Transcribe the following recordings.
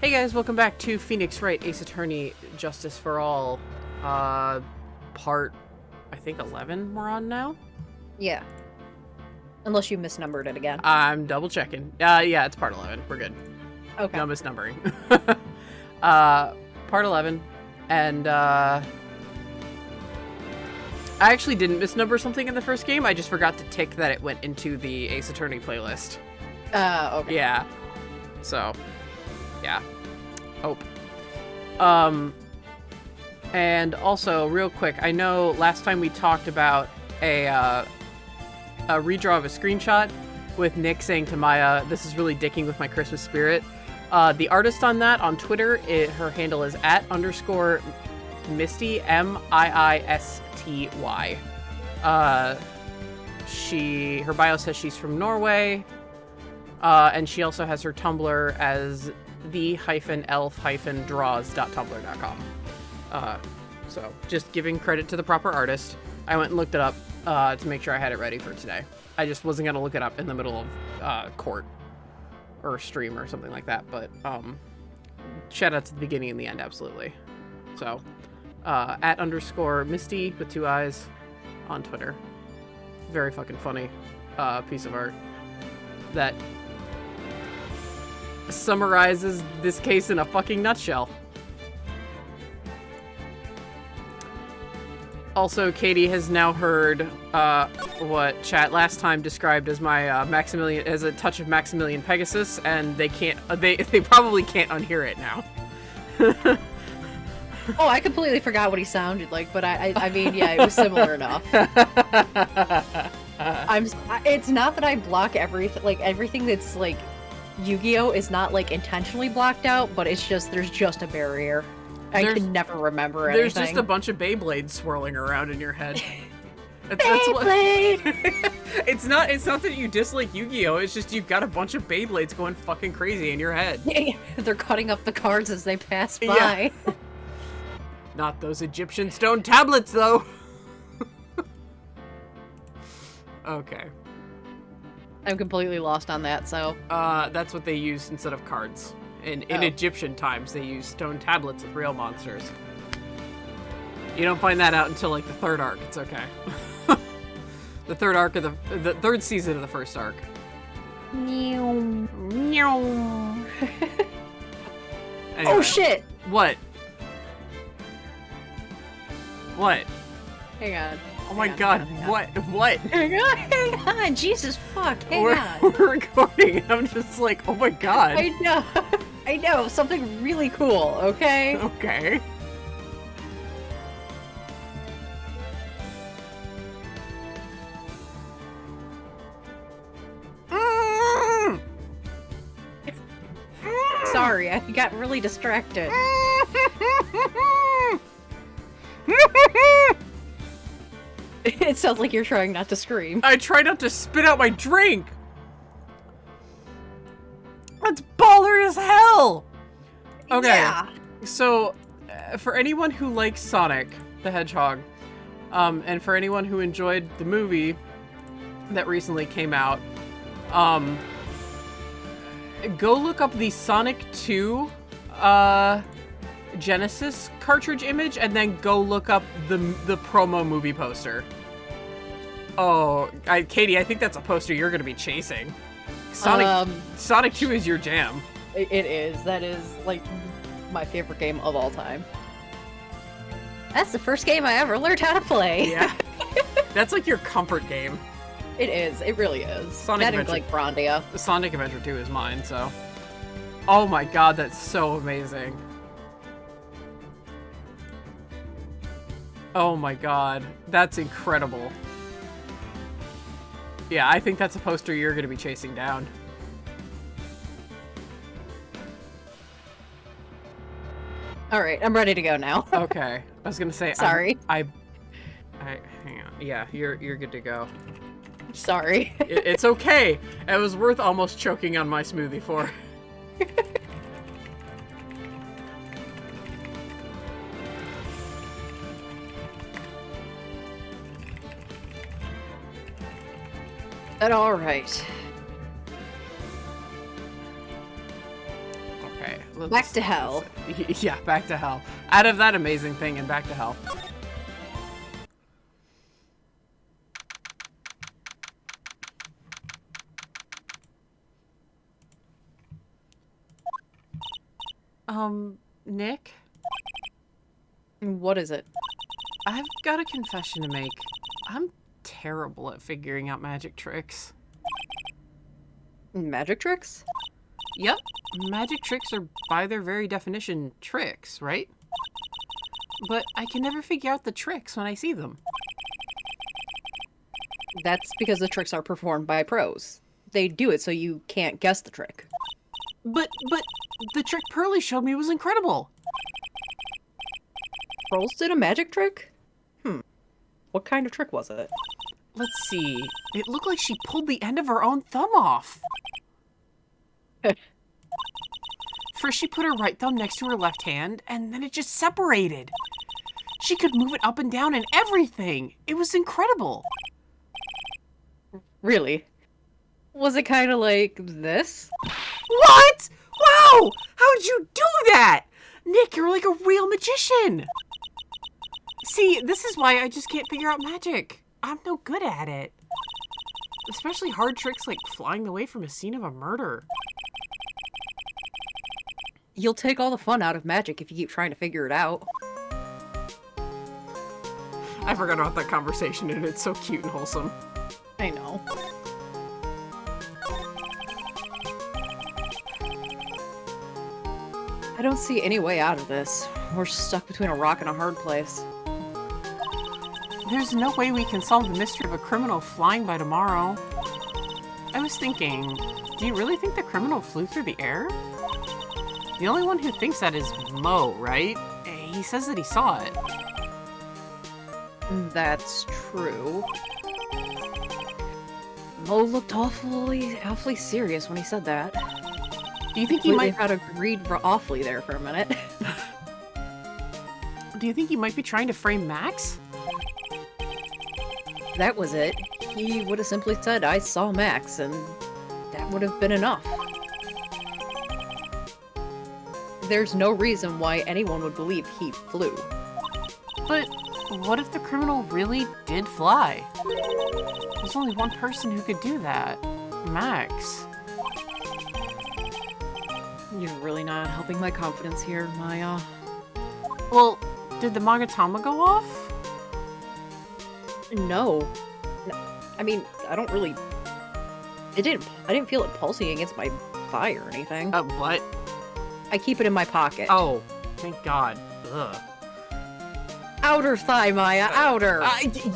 Hey guys, welcome back to Phoenix Wright, Ace Attorney, Justice for All, part, I think 11 we're on now? Yeah. Unless you misnumbered it again. I'm double checking. Yeah, it's part 11. We're good. Okay. No misnumbering. Part 11, and, I actually didn't misnumber something in the first game, I just forgot to tick that it went into the Ace Attorney playlist. Okay. Yeah. So, yeah. Hope. And also, real quick, I know last time we talked about a redraw of a screenshot with Nick saying to Maya, "This is really dicking with my Christmas spirit." The artist on that on Twitter, her handle is @_Misty, MIISTY. Her bio says she's from Norway, and she also has her Tumblr as the-elf-draws.tumblr.com. So just giving credit to the proper artist. I went and looked it up to make sure I had it ready for today. I just wasn't going to look it up in the middle of court or stream or something like that, but shout out to the beginning and the end, absolutely. So @_Misty with 2 eyes on Twitter. Very fucking funny piece of art that summarizes this case in a fucking nutshell. Also, Katie has now heard what chat last time described as my Maximilian, as a touch of Maximilian Pegasus, and they probably can't unhear it now. Oh, I completely forgot what he sounded like, but I mean, yeah, it was similar enough. It's not that I block everything, like everything that's like Yu-Gi-Oh is not like intentionally blocked out, but it's just there's just a barrier. I can never remember anything. There's just a bunch of Beyblades swirling around in your head. Beyblade! It's not that you dislike Yu-Gi-Oh, it's just you've got a bunch of Beyblades going fucking crazy in your head. They're cutting up the cards as they pass by. Yeah. Not those Egyptian stone tablets, though! Okay. I'm completely lost on that, so... That's what they use instead of cards. In Egyptian times, they use stone tablets with real monsters. You don't find that out until, like, the 3rd arc. It's okay. The 3rd arc of the 3rd season of the 1st arc. Meow. Meow. Anyway. Oh, shit! What? What? Hang on. Oh my god, what? What? Hang on, Jesus fuck, hang on. We're recording, I'm just like, oh my god. I know, something really cool, okay? Okay. Sorry, I got really distracted. It sounds like you're trying not to scream. I try not to spit out my drink! That's baller as hell! Okay, yeah. So, for anyone who likes Sonic the Hedgehog, and for anyone who enjoyed the movie that recently came out, go look up the Sonic 2, Genesis cartridge image, and then go look up the promo movie poster. Oh, Katie, I think that's a poster you're gonna be chasing. Sonic 2 is your jam. It is. That is, like, my favorite game of all time. That's the first game I ever learned how to play. Yeah. That's like your comfort game. It is. It really is. Sonic that Adventure, and, like, Grandia. Sonic Adventure 2 is mine, so. Oh my god, that's so amazing. Oh my god, that's incredible. Yeah, I think that's a poster you're gonna be chasing down. Alright, I'm ready to go now. Okay, I was gonna say, sorry. I hang on. Yeah, you're good to go. Sorry. It's okay. It was worth almost choking on my smoothie for. But alright. Okay. Back to hell. Yeah, back to hell. Out of that amazing thing and back to hell. Nick? What is it? I've got a confession to make. I'm terrible at figuring out magic tricks. Magic tricks? Yep. Magic tricks are, by their very definition, tricks, right? But I can never figure out the tricks when I see them. That's because the tricks are performed by pros. They do it so you can't guess the trick. But the trick Pearly showed me was incredible. Pros did a magic trick? What kind of trick was it? Let's see. It looked like she pulled the end of her own thumb off. First, she put her right thumb next to her left hand, and then it just separated. She could move it up and down and everything. It was incredible. Really? Was it kind of like this? What? Wow! How'd you do that? Nick, you're like a real magician. See, this is why I just can't figure out magic. I'm no good at it. Especially hard tricks like flying away from a scene of a murder. You'll take all the fun out of magic if you keep trying to figure it out. I forgot about that conversation and it's so cute and wholesome. I know. I don't see any way out of this. We're stuck between a rock and a hard place. There's no way we can solve the mystery of a criminal flying by tomorrow. I was thinking, do you really think the criminal flew through the air? The only one who thinks that is Mo, right? He says that he saw it. That's true. Mo looked awfully serious when he said that. Do you think he might had agreed for awfully there for a minute? Do you think he might be trying to frame Max? That was it. He would have simply said, I saw Max, and that would have been enough. There's no reason why anyone would believe he flew. But what if the criminal really did fly? There's only one person who could do that. Max. You're really not helping my confidence here, Maya. Well, did the Magatama go off? No. I mean, I don't really... I didn't feel it pulsing against my thigh or anything. What? I keep it in my pocket. Oh, thank God. Ugh. Outer thigh, Maya, outer!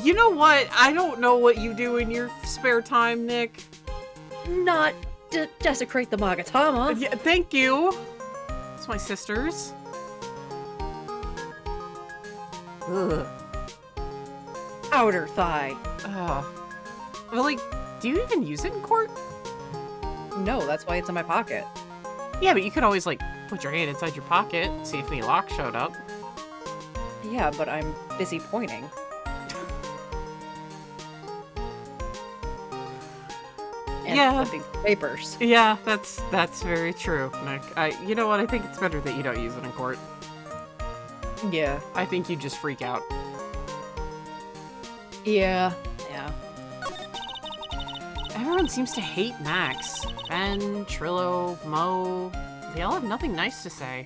You know what? I don't know what you do in your spare time, Nick. Not desecrate the Magatama. Yeah, thank you. It's my sister's. Ugh. Outer thigh. Well, like, do you even use it in court? No, that's why it's in my pocket. Yeah, but you could always, like, put your hand inside your pocket, see if any lock showed up. Yeah, but I'm busy pointing. And yeah. flipping papers. Yeah, that's very true, Nick. You know what? I think it's better that you don't use it in court. Yeah. I think you just freak out. Yeah. Everyone seems to hate Max. Ben, Trillo, Mo. They all have nothing nice to say.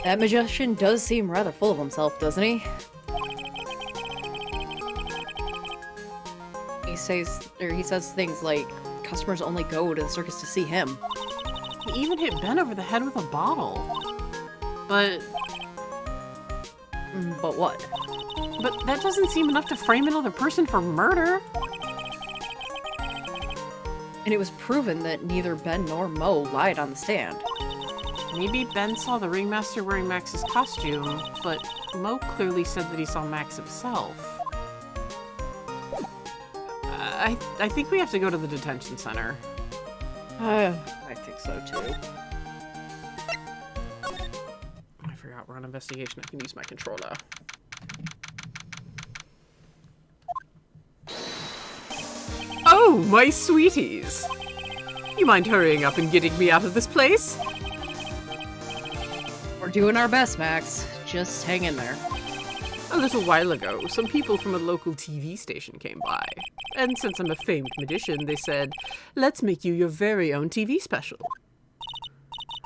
That magician does seem rather full of himself, doesn't he? He says things like, customers only go to the circus to see him. He even hit Ben over the head with a bottle. But what? But that doesn't seem enough to frame another person for murder. And it was proven that neither Ben nor Mo lied on the stand. Maybe Ben saw the ringmaster wearing Max's costume, but Mo clearly said that he saw Max himself. I think we have to go to the detention center. I think so too. I forgot we're on investigation. I can use my control now. Oh, my sweeties! You mind hurrying up and getting me out of this place? We're doing our best, Max. Just hang in there. A little while ago, some people from a local TV station came by. And since I'm a famed magician, they said, let's make you your very own TV special.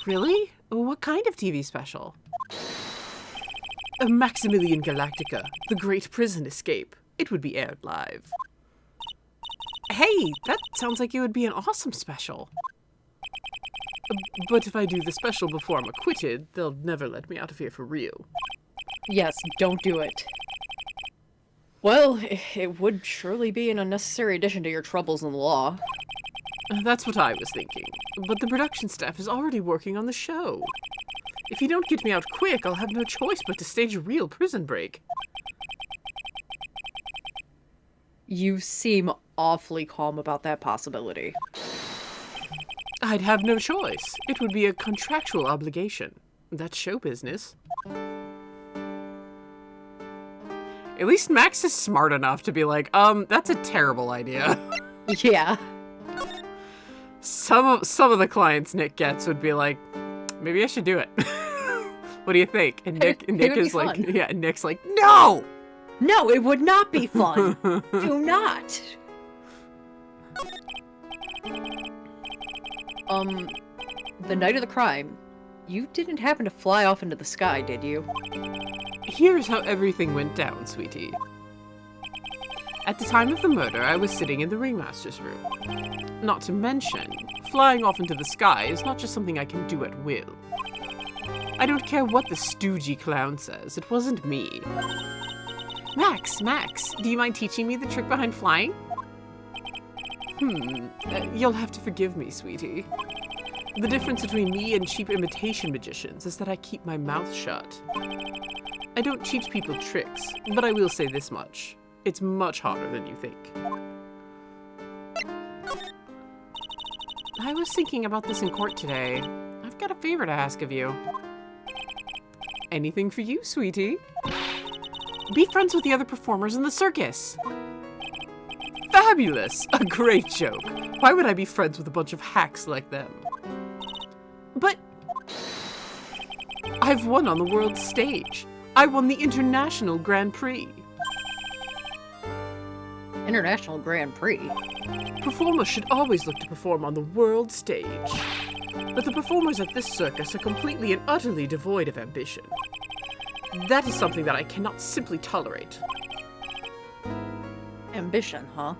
Really? What kind of TV special? A Maximilian Galactica, the Great Prison Escape. It would be aired live. Hey, that sounds like it would be an awesome special. But if I do the special before I'm acquitted, they'll never let me out of here for real. Yes, don't do it. Well, it would surely be an unnecessary addition to your troubles in the law. That's what I was thinking. But the production staff is already working on the show. If you don't get me out quick, I'll have no choice but to stage a real prison break. You seem awfully calm about that possibility. I'd have no choice. It would be a contractual obligation. That's show business. At least Max is smart enough to be like, that's a terrible idea. Yeah. Some of the clients Nick gets would be like, maybe I should do it. What do you think? And Nick is like, fun. yeah, and Nick's like, no! No, it would not be fun. Do not. The night of the crime, you didn't happen to fly off into the sky, did you? Here's how everything went down, sweetie. At the time of the murder, I was sitting in the ringmaster's room. Not to mention, flying off into the sky is not just something I can do at will. I don't care what the stoogey clown says, it wasn't me. Max, do you mind teaching me the trick behind flying? You'll have to forgive me, sweetie. The difference between me and cheap imitation magicians is that I keep my mouth shut. I don't teach people tricks, but I will say this much. It's much harder than you think. I was thinking about this in court today. I've got a favor to ask of you. Anything for you, sweetie. Be friends with the other performers in the circus. Fabulous! A great joke. Why would I be friends with a bunch of hacks like them? But I've won on the world stage. I won the International Grand Prix. International Grand Prix? Performers should always look to perform on the world stage. But the performers at this circus are completely and utterly devoid of ambition. That is something that I cannot simply tolerate. Ambition, huh?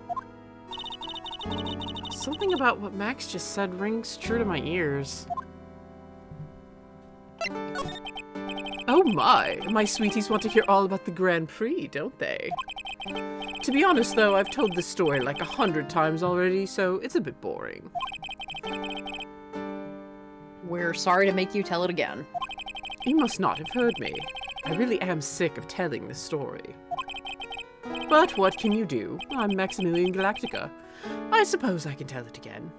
Something about what Max just said rings true to my ears. Oh my sweeties want to hear all about the Grand Prix, don't they? To be honest though, I've told this story like 100 times already, so it's a bit boring. We're sorry to make you tell it again. You must not have heard me. I really am sick of telling this story. But what can you do? I'm Maximilian Galactica. I suppose I can tell it again.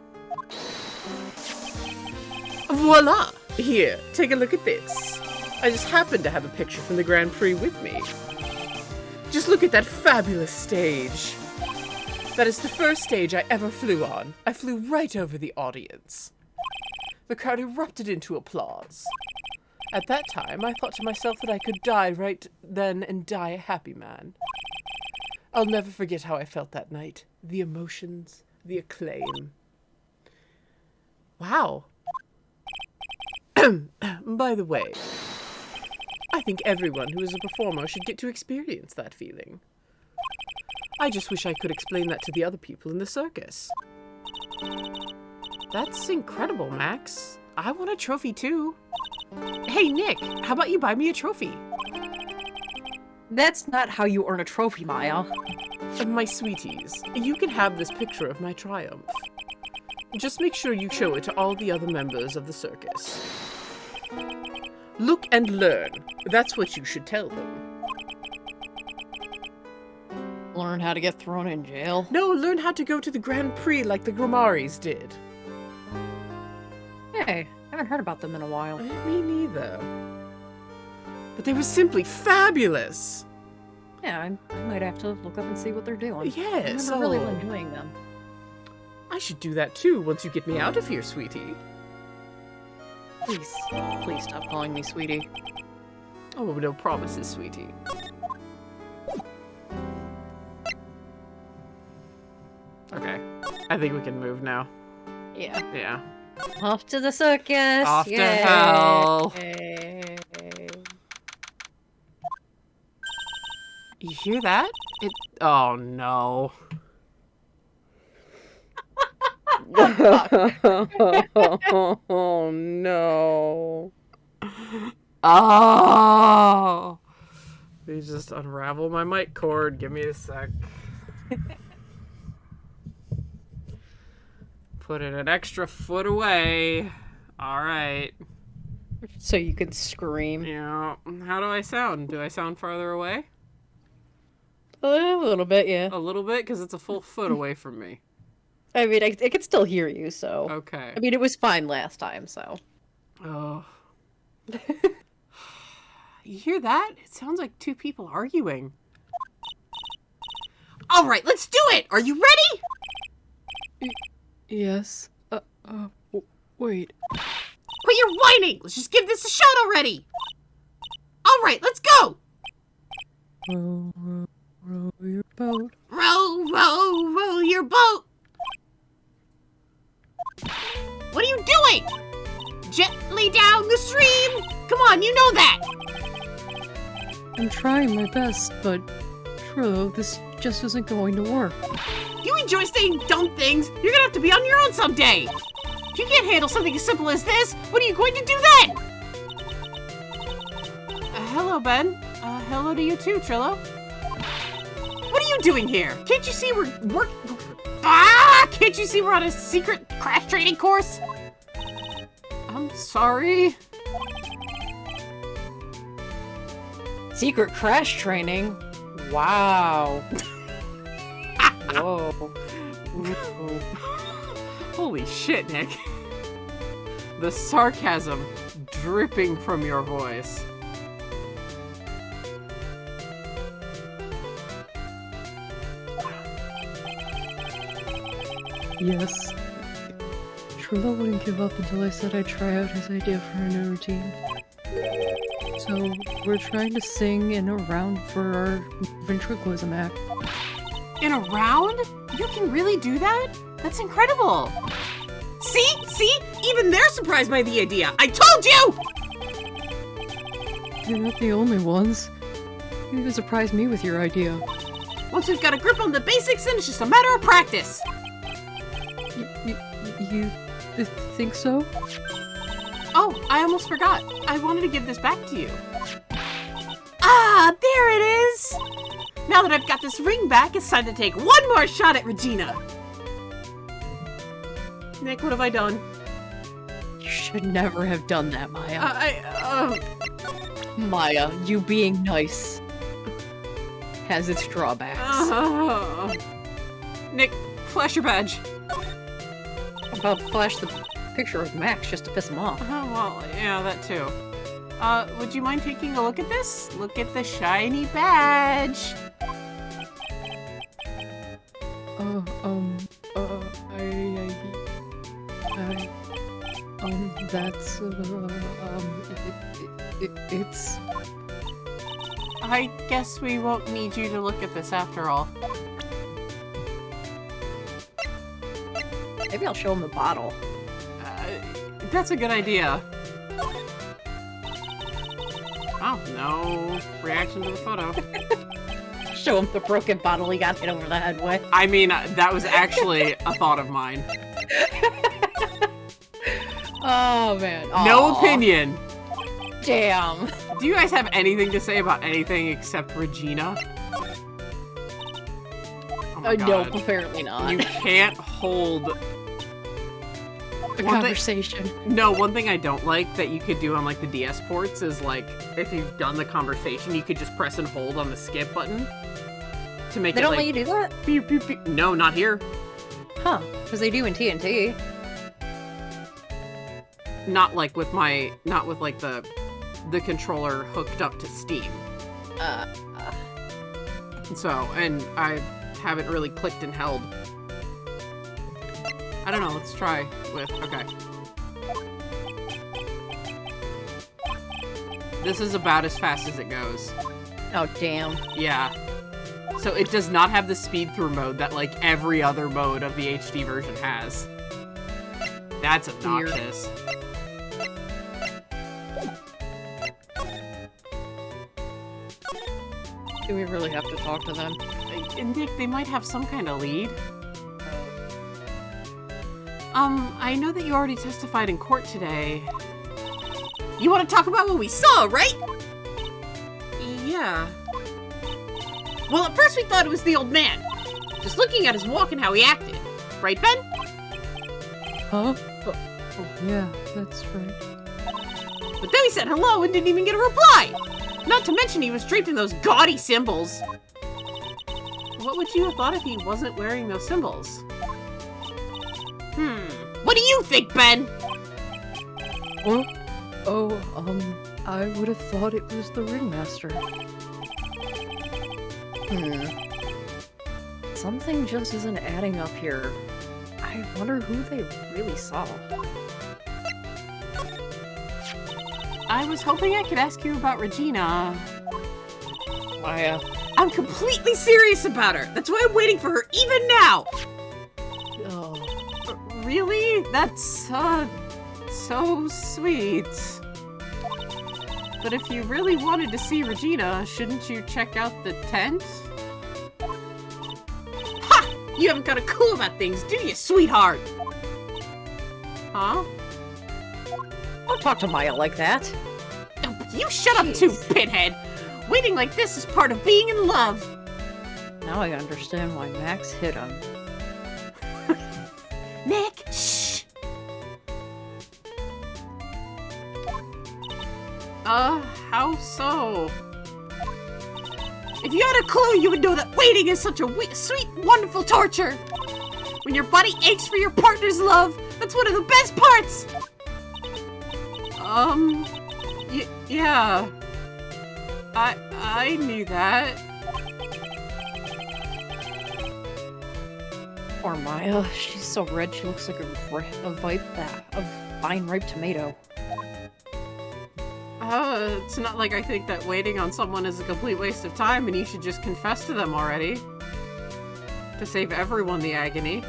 Voila! Here, take a look at this. I just happened to have a picture from the Grand Prix with me. Just look at that fabulous stage. That is the first stage I ever flew on. I flew right over the audience. The crowd erupted into applause. At that time, I thought to myself that I could die right then and die a happy man. I'll never forget how I felt that night. The emotions, the acclaim. Wow. By the way, I think everyone who is a performer should get to experience that feeling. I just wish I could explain that to the other people in the circus. That's incredible, Max. I want a trophy too. Hey, Nick, how about you buy me a trophy? That's not how you earn a trophy, Maya. My sweeties, you can have this picture of my triumph. Just make sure you show it to all the other members of the circus. Look and learn. That's what you should tell them. Learn how to get thrown in jail? No, learn how to go to the Grand Prix like the Grimaris did. Hey, I haven't heard about them in a while. Me neither. But they were simply fabulous. Yeah, I might have to look up and see what they're doing. Yeah, I remember really enjoying them. I should do that too once you get me out of here, sweetie. Please stop calling me sweetie. Oh, no promises, sweetie. Okay, I think we can move now. Yeah. Yeah. Off to the circus! Off Yay. to hell! You hear that? Oh no. Oh no. Oh! They just unravel my mic cord. Give me a sec. Put it an extra foot away. Alright. So you can scream. Yeah. How do I sound? Do I sound farther away? A little bit, yeah. A little bit? Because it's a full foot away from me. I mean, I can still hear you, so... Okay. I mean, it was fine last time, so... Oh. You hear that? It sounds like two people arguing. Alright, let's do it! Are you ready? Yes. Wait. Quit your whining! Let's just give this a shot already! Alright, let's go! Row, row, row your boat. Row, row, row your boat! What are you doing? Gently down the stream! Come on, you know that! I'm trying my best, but... Trillo, this just isn't going to work. You enjoy saying dumb things, you're gonna have to be on your own someday! If you can't handle something as simple as this, what are you going to do then? Hello, Ben. Hello to you too, Trillo. What are you doing here? Can't you see we're can't you see we're on a secret crash training course? I'm sorry. Secret crash training? Wow. Whoa. Whoa. Holy shit, Nick. The sarcasm dripping from your voice. Yes. Trillo wouldn't give up until I said I'd try out his idea for a new routine. So, we're trying to sing in a round for our ventriloquism act. In a round? You can really do that? That's incredible. See? See? Even they're surprised by the idea. I told you! You're not the only ones. You even surprised me with your idea. Once we've got a grip on the basics, then it's just a matter of practice. You think so? Oh, I almost forgot. I wanted to give this back to you. Ah, there it is! Now that I've got this ring back, it's time to take one more shot at Regina. Nick, what have I done? You should never have done that, Maya. Maya, you being nice has its drawbacks. Nick, flash your badge. I'm about to flash the picture of Max just to piss him off. Well, yeah, that too. Would you mind taking a look at this? Look at the shiny badge. That's, it's... I guess we won't need you to look at this after all. Maybe I'll show him the bottle. That's a good idea. Oh, no reaction to the photo. Show him the broken bottle he got hit over the head with. I mean, that was actually a thought of mine. Oh, man. Aww. No opinion. Damn. Do you guys have anything to say about anything except Regina? Oh my God. Nope, apparently not. You can't hold a conversation. One thing I don't like that you could do on like the DS ports is like if you've done the conversation, you could just press and hold on the skip button to make they it don't like, let you do that? Beep, beep, beep. No, not here. Huh? Because they do in TNT. Not like with like the controller hooked up to Steam. So, and I haven't really clicked and held. I don't know, let's try with, okay. This is about as fast as it goes. Oh, damn. Yeah. So it does not have the speed through mode that like every other mode of the HD version has. That's obnoxious. Do we really have to talk to them? And Nick, they might have some kind of lead. I know that you already testified in court today. You want to talk about what we saw, right? Yeah. Well, at first we thought it was the old man. Just looking at his walk and how he acted. Right, Ben? Huh? Oh, yeah, that's right. But then he said hello and didn't even get a reply. Not to mention he was draped in those gaudy symbols. What would you have thought if he wasn't wearing those symbols? What do you think, Ben? Well, I would have thought it was the ringmaster. Something just isn't adding up here. I wonder who they really saw. I was hoping I could ask you about Regina. Maya. I'm completely serious about her. That's why I'm waiting for her even now. Oh. Really? That's, so sweet. But if you really wanted to see Regina, shouldn't you check out the tent? Ha! You haven't got a clue about things, do you, sweetheart? Huh? Don't talk to Maya like that. Oh, you shut up too, Pinhead! Waiting like this is part of being in love! Now I understand why Max hit him. Nick, shh! How so? If you had a clue, you would know that waiting is such a sweet, wonderful torture! When your body aches for your partner's love, that's one of the best parts! Yeah. I knew that. Poor Maya. She's so red she looks like a fine ripe tomato. It's not like I think that waiting on someone is a complete waste of time and you should just confess to them already. To save everyone the agony.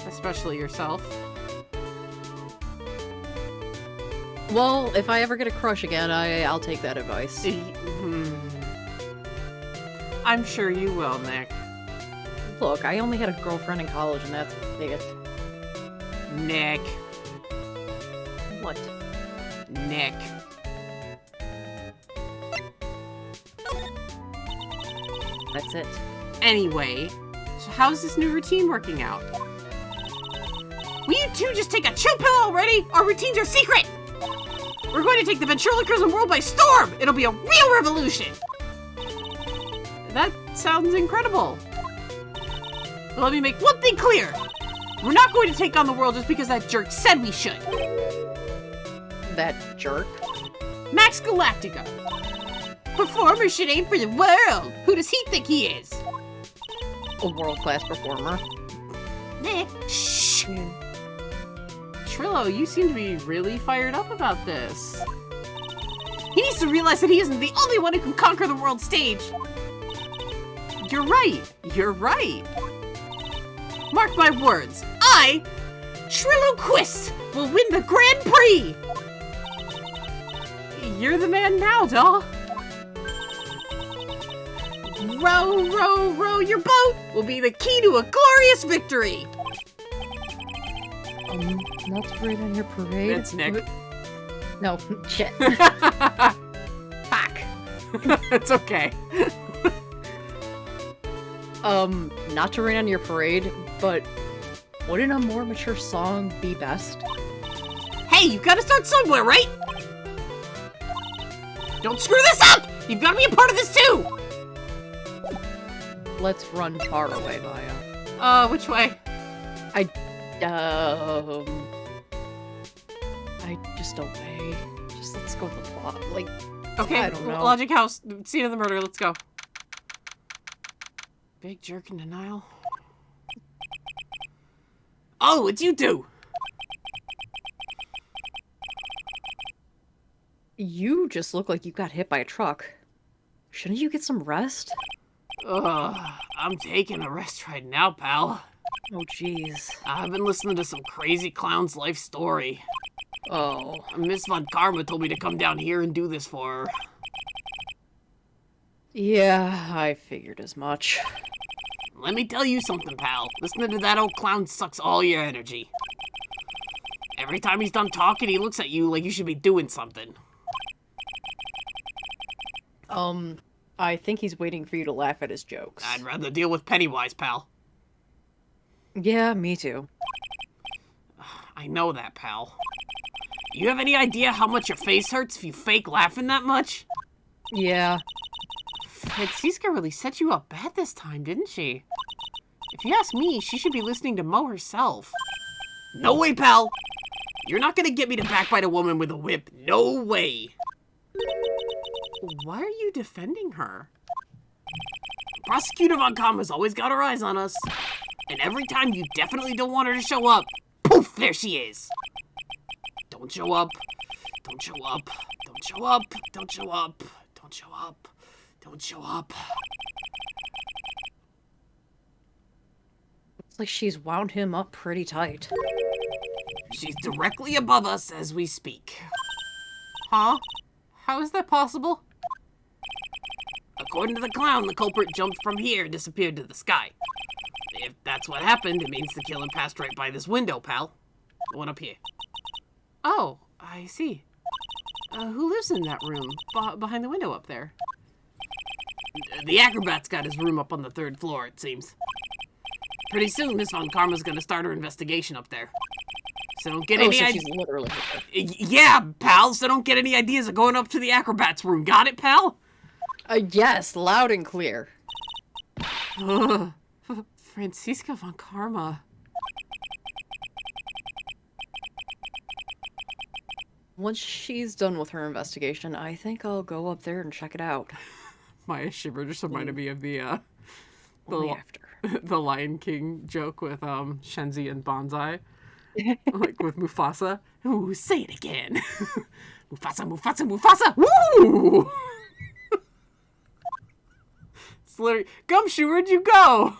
Especially yourself. Well, if I ever get a crush again, I'll take that advice. I'm sure you will, Nick. Look, I only had a girlfriend in college and that's it. Nick. What? Nick. That's it. Anyway, so how's this new routine working out? Will you two just take a chill pill already? Our routines are secret! We're going to take the ventriloquism world by storm! It'll be a real revolution! That sounds incredible. But let me make one thing clear. We're not going to take on the world just because that jerk said we should. That jerk? Max Galactica. Performer should aim for the world. Who does he think he is? A world-class performer. Nick, shh. Trillo, you seem to be really fired up about this. He needs to realize that he isn't the only one who can conquer the world stage. You're right. You're right. Mark my words. I, Trillo Quist, will win the Grand Prix. You're the man now, doll. Row, row, row your boat will be the key to a glorious victory. Not to parade on your parade. That's Nick. No, shit. Fuck. It's okay. Not to rain on your parade, but wouldn't a more mature song be best? Hey, you gotta start somewhere, right? Don't screw this up! You've gotta be a part of this too! Let's run far away, Maya. Which way? I just away. Just let's go to the plot. Like, Okay, I don't know. Logic House, scene of the murder, let's go. Big jerk in denial. Oh, it's you two! You just look like you got hit by a truck. Shouldn't you get some rest? I'm taking a rest right now, pal. Oh, jeez. I've been listening to some crazy clown's life story. Oh. Miss Von Karma told me to come down here and do this for her. Yeah, I figured as much. Let me tell you something, pal. Listening to that old clown sucks all your energy. Every time he's done talking, he looks at you like you should be doing something. I think he's waiting for you to laugh at his jokes. I'd rather deal with Pennywise, pal. Yeah, me too. I know that, pal. You have any idea how much your face hurts if you fake laughing that much? Yeah. Franziska really set you up bad this time, didn't she? If you ask me, she should be listening to Mo herself. No way, pal! You're not gonna get me to backbite a woman with a whip. No way! Why are you defending her? Prosecutor Von Karma's always got her eyes on us. And every time you definitely don't want her to show up, poof, there she is. Don't show up. Don't show up. Don't show up. Don't show up. Don't show up. Don't show up. Looks like she's wound him up pretty tight. She's directly above us as we speak. Huh? How is that possible? According to the clown, the culprit jumped from here and disappeared to the sky. If that's what happened, it means the killer passed right by this window, pal. The one up here. Oh, I see. Who lives in that room? Behind the window up there? The acrobat's got his room up on the 3rd floor, it seems. Pretty soon, Miss Von Karma's gonna start her investigation up there. So don't get any ideas. She's literally here. Yeah, pal, so don't get any ideas of going up to the acrobat's room. Got it, pal? Yes, loud and clear. Franziska Von Karma. Once she's done with her investigation, I think I'll go up there and check it out. Maya shiver just reminded me of the After. the Lion King joke with Shenzi and Bonsai. Like with Mufasa. Ooh, say it again. Mufasa, Mufasa, Mufasa! Woo! It's literally... Gumshoe, where'd you go?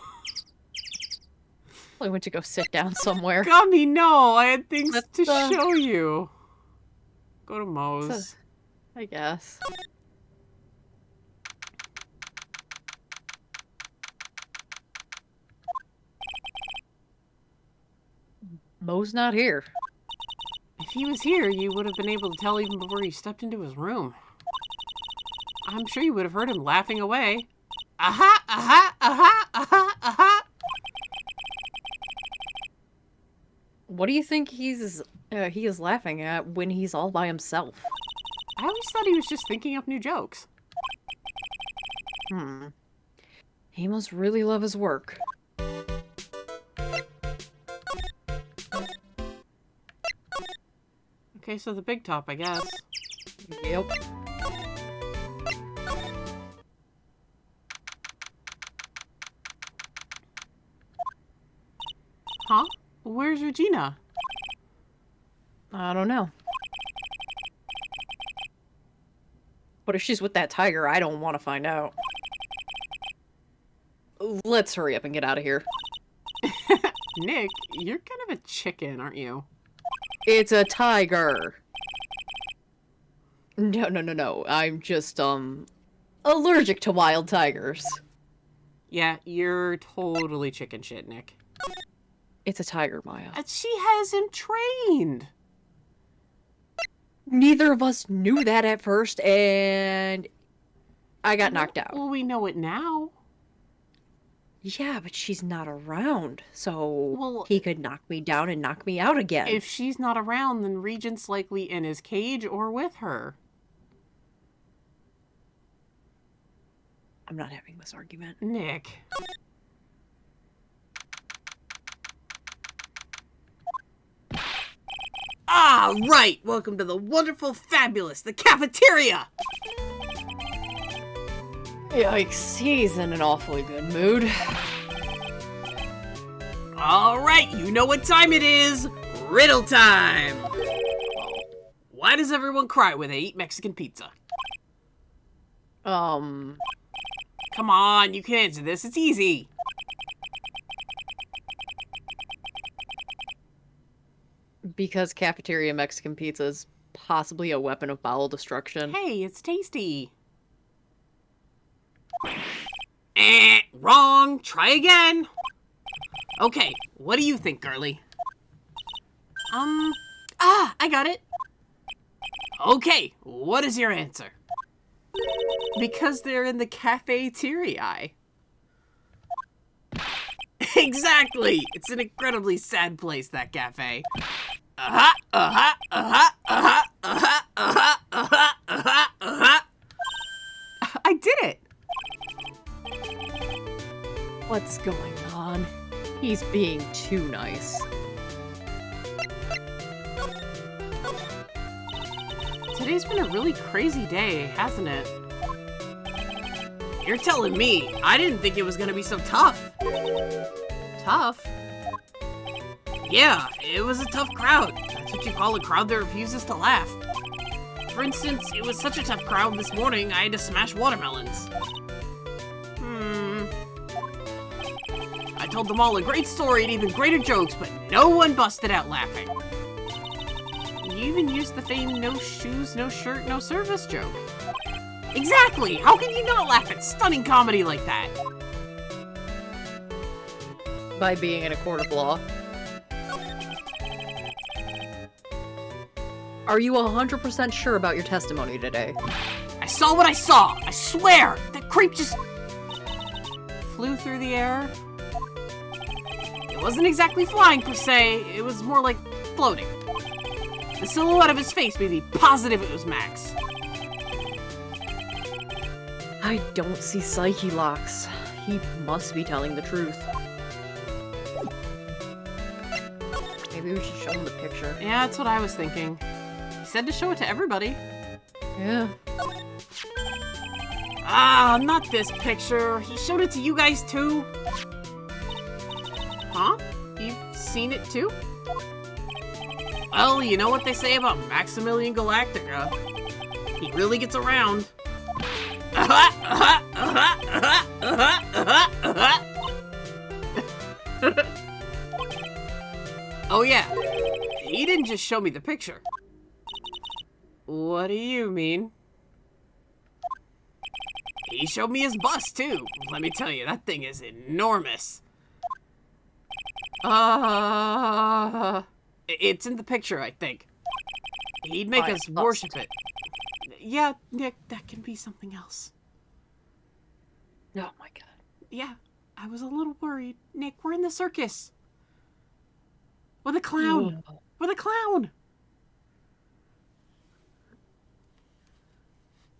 I went to go sit down somewhere. Gummy, no! I had things to show you. Go to Moe's. I guess. Moe's not here. If he was here, you would have been able to tell even before you stepped into his room. I'm sure you would have heard him laughing away. Aha! Aha! Aha! Aha! Aha! What do you think he is laughing at when he's all by himself? I always thought he was just thinking up new jokes. He must really love his work. Okay, so the big top, I guess. Yep. Huh? Where's Regina? I don't know. But if she's with that tiger, I don't want to find out. Let's hurry up and get out of here. Nick, you're kind of a chicken, aren't you? It's a tiger. No. I'm just, allergic to wild tigers. Yeah, you're totally chicken shit, Nick. It's a tiger, Maya. She has him trained. Neither of us knew that at first, and I got knocked out. Well, we know it now. Yeah, but she's not around, so he could knock me down and knock me out again. If she's not around, then Regent's likely in his cage or with her. I'm not having this argument. Nick. Ah, right! Welcome to the wonderful, fabulous, the cafeteria! Yikes, he's in an awfully good mood. All right, you know what time it is. Riddle time. Why does everyone cry when they eat Mexican pizza? Come on, you can answer this. It's easy. Because cafeteria Mexican pizza is possibly a weapon of bowel destruction. Hey, it's tasty. Wrong. Try again. Okay, what do you think, girly? I got it. Okay, what is your answer? Because they're in the cafeteria. Exactly! It's an incredibly sad place, that cafe. I did it! What's going on? He's being too nice. Today's been a really crazy day, hasn't it? You're telling me. I didn't think it was gonna be so tough. Tough? Yeah, it was a tough crowd. That's what you call a crowd that refuses to laugh. For instance, it was such a tough crowd this morning, I had to smash watermelons. I told them all a great story and even greater jokes, but no one busted out laughing. You even used the famed no shoes, no shirt, no service joke. Exactly! How can you not laugh at stunning comedy like that? By being in a court of law. Are you 100% sure about your testimony today? I saw what I saw! I swear! That creep just flew through the air. It wasn't exactly flying per se, it was more like floating. The silhouette of his face made me positive it was Max. I don't see psyche locks. He must be telling the truth. Maybe we should show him the picture. Yeah, that's what I was thinking. He said to show it to everybody. Yeah. Ah, not this picture. He showed it to you guys too. Huh? You've seen it too? Well, you know what they say about Maximilian Galactica. He really gets around. Oh yeah, he didn't just show me the picture. What do you mean? He showed me his bust too. Let me tell you, that thing is enormous. It's in the picture, I think. He'd make us worship it. Yeah, Nick, that can be something else. Oh my god. Yeah, I was a little worried. Nick, we're in the circus. With a clown. Ugh. With a clown.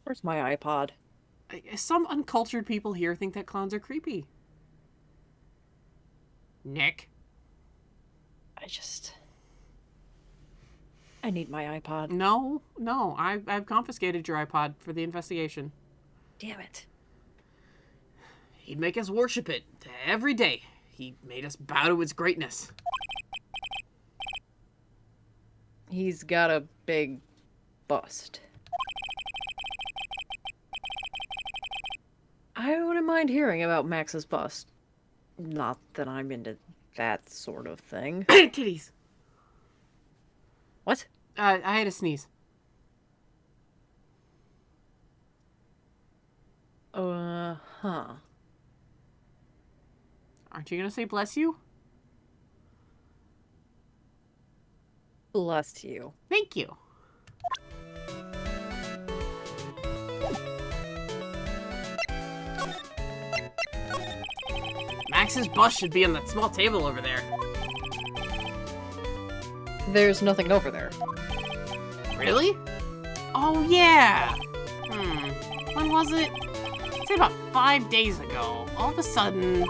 Where's my iPod? Some uncultured people here think that clowns are creepy. Nick. I need my iPod. No, I've confiscated your iPod for the investigation. Damn it. He'd make us worship it every day. He made us bow to its greatness. He's got a big bust. I wouldn't mind hearing about Max's bust. Not that I'm into that sort of thing. Titties. What? I had a sneeze. Huh. Aren't you gonna say bless you? Bless you. Thank you. Max's bust should be on that small table over there. There's nothing over there. Really? Oh, yeah! When was it? I'd say about 5 days ago. All of a sudden,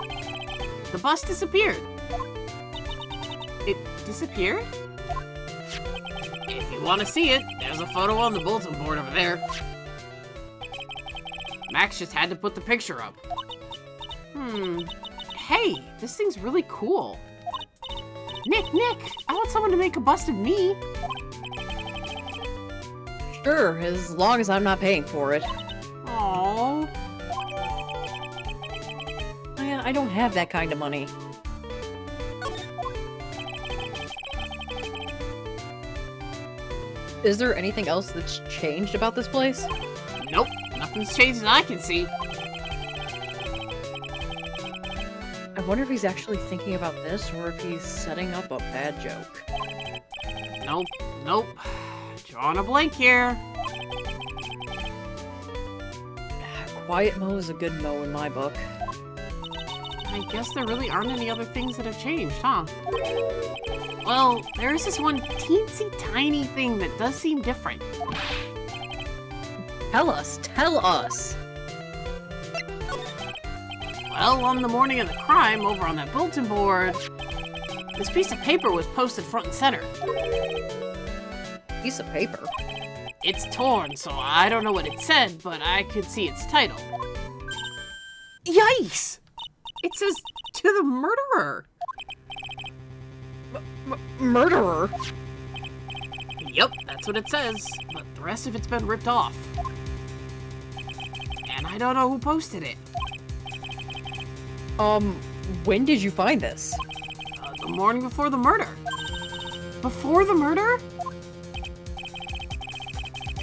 the bus disappeared. It disappeared? If you want to see it, there's a photo on the bulletin board over there. Max just had to put the picture up. Hey, this thing's really cool. Nick! I want someone to make a bust of me. Sure, as long as I'm not paying for it. Aww. Yeah, I don't have that kind of money. Is there anything else that's changed about this place? Nope, nothing's changed that I can see. I wonder if he's actually thinking about this, or if he's setting up a bad joke. Nope. Drawing a blank here. Quiet Mo is a good Mo in my book. I guess there really aren't any other things that have changed, huh? Well, there is this one teensy tiny thing that does seem different. Tell us! Well, on the morning of the crime, over on that bulletin board, this piece of paper was posted front and center. Piece of paper? It's torn, so I don't know what it said, but I could see its title. Yikes! It says, "To the murderer." Murderer? Yep, that's what it says, but the rest of it's been ripped off. And I don't know who posted it. When did you find this? The morning before the murder. Before the murder?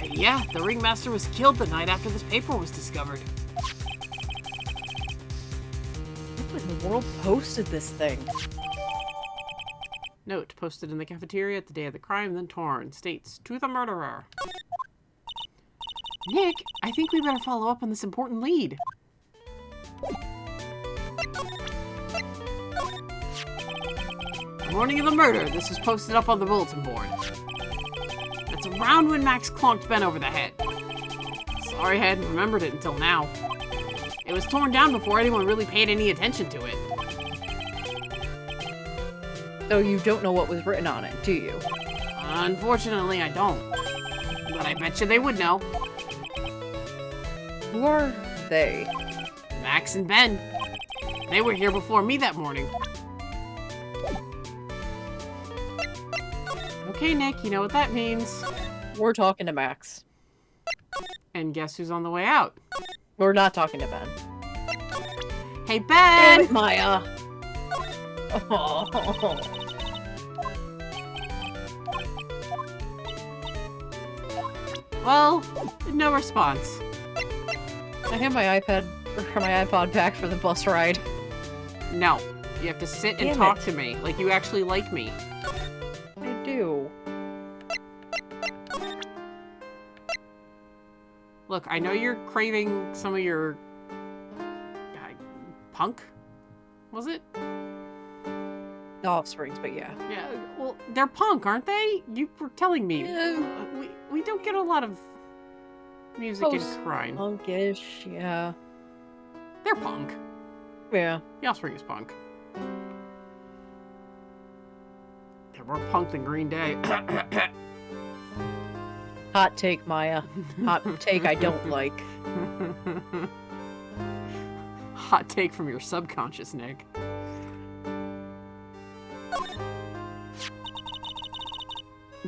Yeah, the ringmaster was killed the night after this paper was discovered. Who in the world posted this thing? Note, posted in the cafeteria at the day of the crime, then torn. States, "To the murderer." Nick, I think we better follow up on this important lead. The morning of the murder, this was posted up on the bulletin board. That's around when Max clonked Ben over the head. Sorry I hadn't remembered it until now. It was torn down before anyone really paid any attention to it. So you don't know what was written on it, do you? Unfortunately, I don't. But I bet you they would know. Who are they? Max and Ben. They were here before me that morning. Okay, Nick, you know what that means. We're talking to Max. And guess who's on the way out? We're not talking to Ben. Hey, Ben! Damn it, Maya! Oh. Well, no response. I have my iPod back for the bus ride. No. You have to sit and Damn talk it. to me like you actually like me. I do. Look, I know you're craving some of your... punk? Was it? The Offsprings, but yeah. Yeah, well, they're punk, aren't they? You were telling me. Yeah. We don't get a lot of music in crime. Punkish, yeah. They're punk. Yeah. The Offspring is punk. They're more punk than Green Day. Hot take, Maya. Hot take I don't like. Hot take from your subconscious, Nick.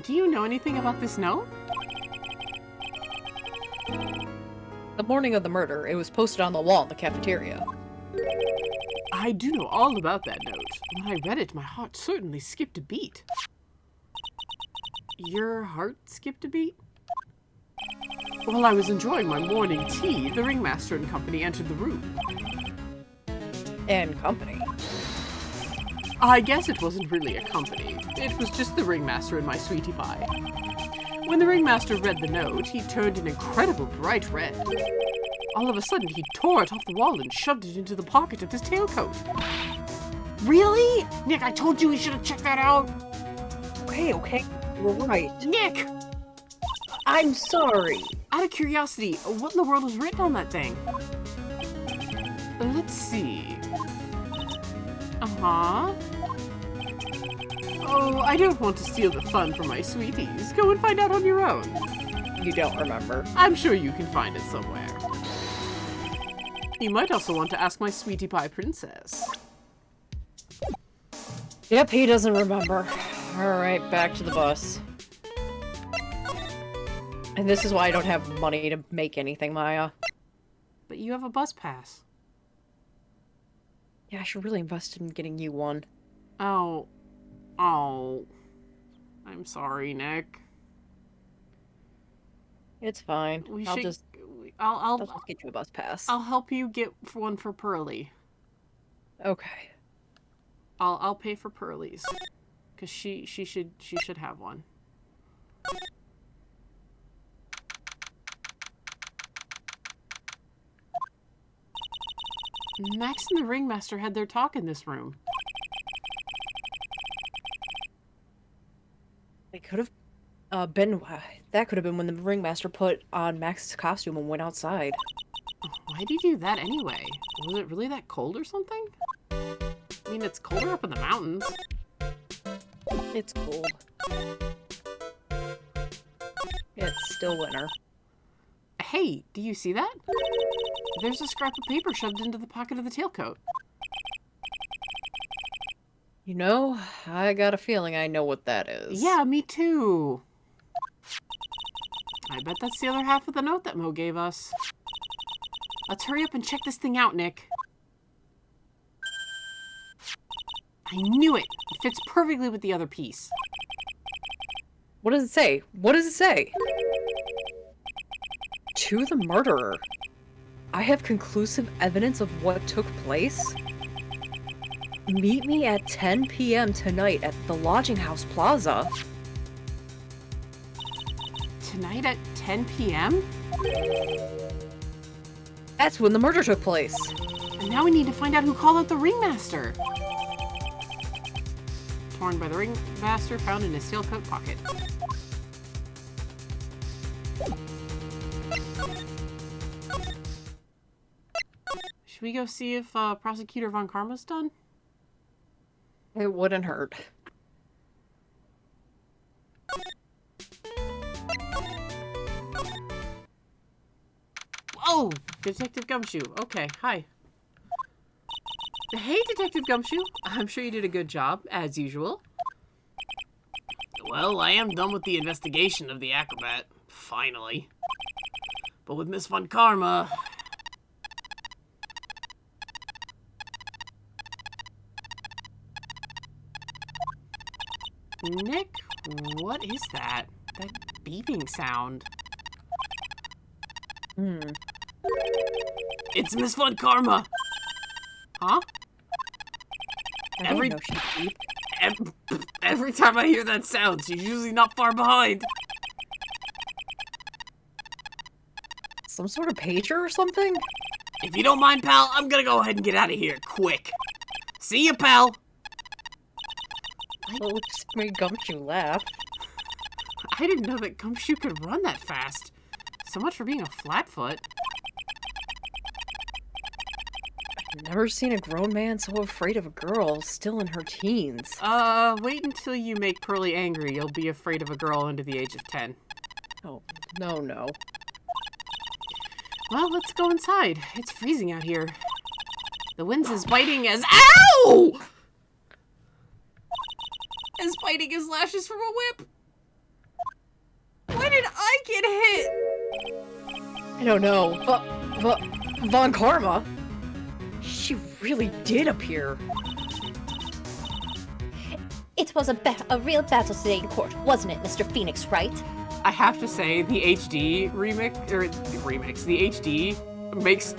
Do you know anything about this note? The morning of the murder, it was posted on the wall in the cafeteria. I do know all about that note. When I read it, my heart certainly skipped a beat. Your heart skipped a beat? While I was enjoying my morning tea, the ringmaster and company entered the room. And company. I guess it wasn't really a company. It was just the ringmaster and my sweetie pie. When the ringmaster read the note, he turned an incredible bright red. All of a sudden, he tore it off the wall and shoved it into the pocket of his tailcoat. Really? Nick, I told you we should have checked that out. Okay. You're right. Nick! I'm sorry. Out of curiosity, what in the world was written on that thing? Let's see. Uh-huh. Oh, I don't want to steal the fun from my sweeties. Go and find out on your own. You don't remember. I'm sure you can find it somewhere. You might also want to ask my sweetie pie princess. Yep, he doesn't remember. Alright, back to the bus. And this is why I don't have money to make anything, Maya. But you have a bus pass. Yeah, I should really invest in getting you one. Oh. Oh. I'm sorry, Nick. It's fine. I'll just get you a bus pass. I'll help you get one for Pearly. Okay. I'll pay for Pearly's. Cause she should have one. Max and the Ringmaster had their talk in this room. They could have been... that could have been when the Ringmaster put on Max's costume and went outside. Why'd he do that anyway? Was it really that cold or something? I mean, it's colder up in the mountains. It's cold. It's still winter. Hey, do you see that? There's a scrap of paper shoved into the pocket of the tailcoat. You know, I got a feeling I know what that is. Yeah, me too. I bet that's the other half of the note that Mo gave us. Let's hurry up and check this thing out, Nick. I knew it! It fits perfectly with the other piece. What does it say? What does it say? To the murderer. I have conclusive evidence of what took place. Meet me at 10 p.m. tonight at the Lodging House Plaza. Tonight at 10 p.m.? That's when the murder took place. And now we need to find out who called out the Ringmaster. Torn by the Ringmaster, found in his tailcoat pocket. Should we go see if Prosecutor Von Karma's done? It wouldn't hurt. Oh, Detective Gumshoe. Okay, hi. Hey, Detective Gumshoe. I'm sure you did a good job, as usual. Well, I am done with the investigation of the acrobat. Finally. But with Miss Von Karma... Nick, what is that? That beeping sound. It's Miss Von Karma! Huh? Every time I hear that sound, she's usually not far behind. Some sort of pager or something? If you don't mind, pal, I'm gonna go ahead and get out of here, quick. See ya, pal! Well, it just made Gumshoe laugh. I didn't know that Gumshoe could run that fast. So much for being a flatfoot. I've never seen a grown man so afraid of a girl still in her teens. Wait until you make Pearly angry. You'll be afraid of a girl under the age of 10. Oh, no. Well, let's go inside. It's freezing out here. The wind is biting as— Ow! As biting as lashes from a whip. Why did I get hit? I don't know. Von Karma? She really did appear. It was a real battle today in court, wasn't it, Mr. Phoenix, Wright? I have to say, the HD the HD makes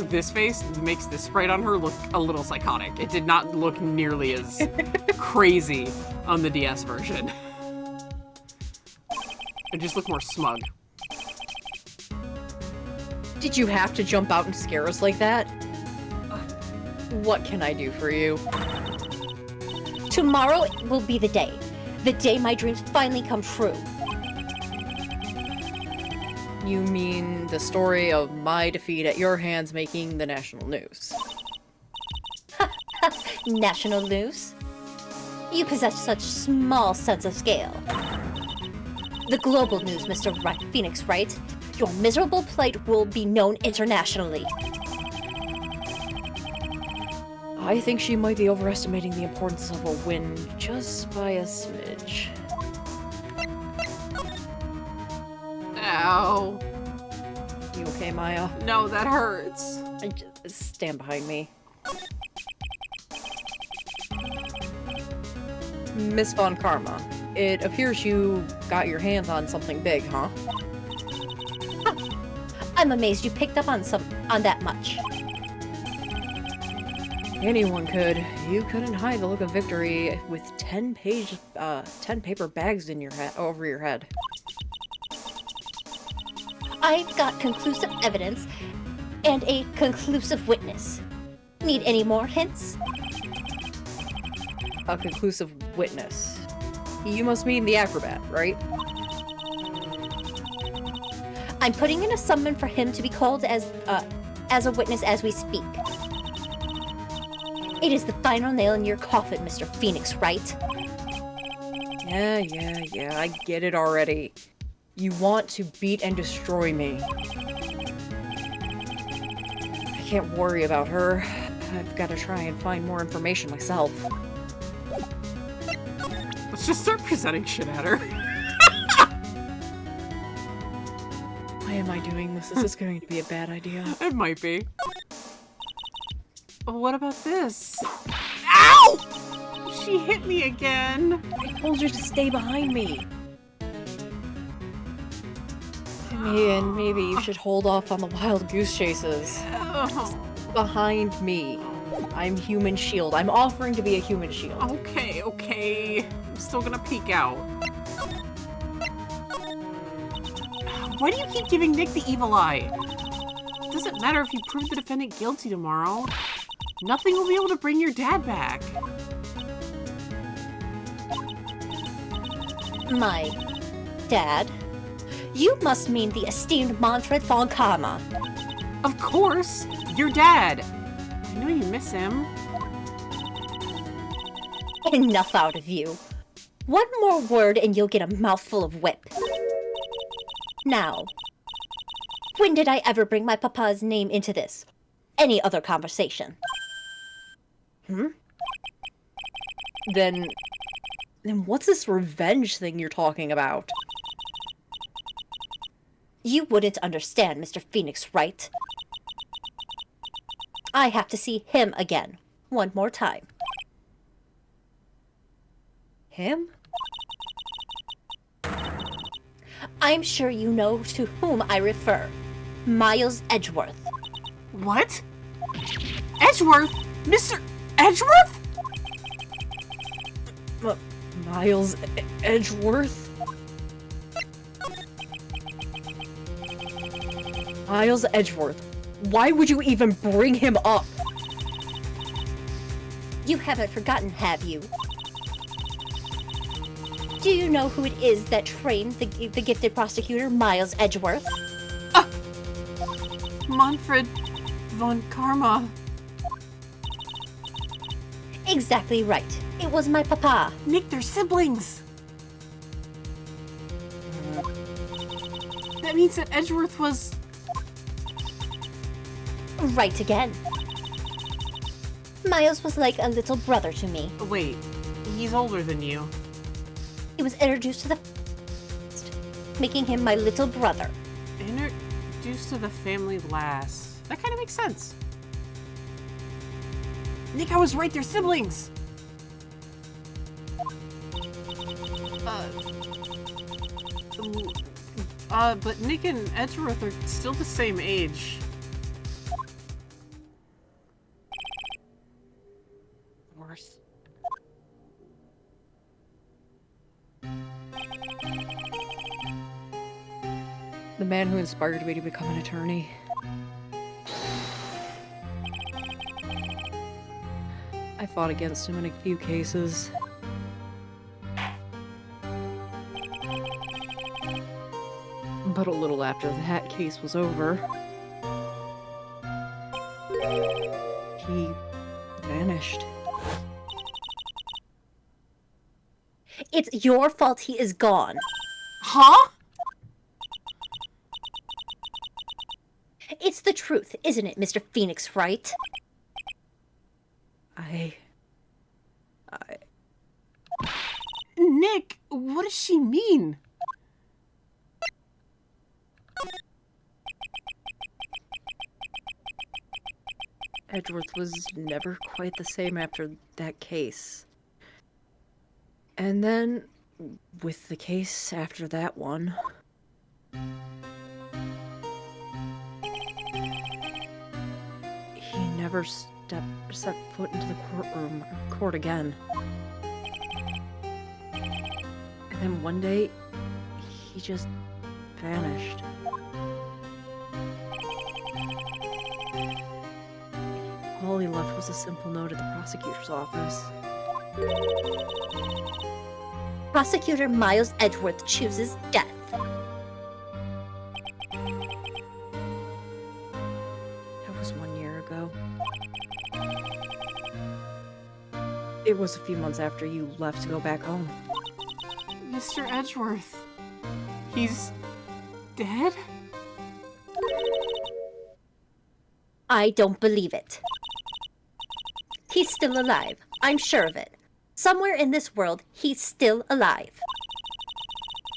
this sprite on her look a little psychotic. It did not look nearly as crazy on the DS version. It just looked more smug. Did you have to jump out and scare us like that? What can I do for you? Tomorrow will be the day. The day my dreams finally come true. You mean the story of my defeat at your hands making the national news? National news? You possess such small sense of scale. The global news, Mr. Phoenix, Wright. Your miserable plight will be known internationally. I think she might be overestimating the importance of a win just by a smidge. Ow. You okay, Maya? No, that hurts. Just stand behind me. Miss Von Karma, it appears you got your hands on something big, huh? I'm amazed you picked up on that much. Anyone could. You couldn't hide the look of victory with 10 paper bags in your head, over your head. I've got conclusive evidence and a conclusive witness. Need any more hints? A conclusive witness. You must mean the acrobat, right? I'm putting in a summon for him to be called as a witness as we speak. It is the final nail in your coffin, Mr. Phoenix, Wright? Yeah, I get it already. You want to beat and destroy me. I can't worry about her. I've got to try and find more information myself. Let's just start presenting shit at her. Why am I doing this? Is this going to be a bad idea? It might be. What about this? Ow! She hit me again. I told you to stay behind me. And maybe you should hold off on the wild goose chases. Oh. Behind me. I'm human shield. I'm offering to be a human shield. Okay. I'm still gonna peek out. Why do you keep giving Nick the evil eye? It doesn't matter if you prove the defendant guilty tomorrow. Nothing will be able to bring your dad back. My dad? You must mean the esteemed Manfred von Karma. Of course! Your dad! I know you miss him. Enough out of you. One more word and you'll get a mouthful of whip. Now, when did I ever bring my papa's name into this? Any other conversation? Then what's this revenge thing you're talking about? You wouldn't understand, Mr. Phoenix, right? I have to see him again. One more time. Him? I'm sure you know to whom I refer. Miles Edgeworth. What? Edgeworth? Mr. Edgeworth? Miles Edgeworth? Miles Edgeworth. Why would you even bring him up? You haven't forgotten, have you? Do you know who it is that trained the gifted prosecutor, Miles Edgeworth? Manfred von Karma. Exactly right. It was my papa. Nick, they're siblings. That means that Edgeworth was... Right again. Miles was like a little brother to me. Wait, he's older than you. He was introduced to the making him my little brother. Introduced to the family last. That kind of makes sense. Nick, I was right, they're siblings! But Nick and Edgeworth are still the same age. Worth. The man who inspired me to become an attorney. I fought against him in a few cases. But a little after that case was over, he vanished. It's your fault he is gone. Huh? It's the truth, isn't it, Mr. Phoenix, Wright? I... Nick, what does she mean? Edgeworth was never quite the same after that case. And then, with the case after that one... he never set foot into the court again. And then one day, he just vanished. All he left was a simple note at the prosecutor's office. Prosecutor Miles Edgeworth chooses death. That was 1 year ago. It was a few months after you left to go back home. Mr. Edgeworth. He's dead? I don't believe it. He's still alive. I'm sure of it. Somewhere in this world, he's still alive.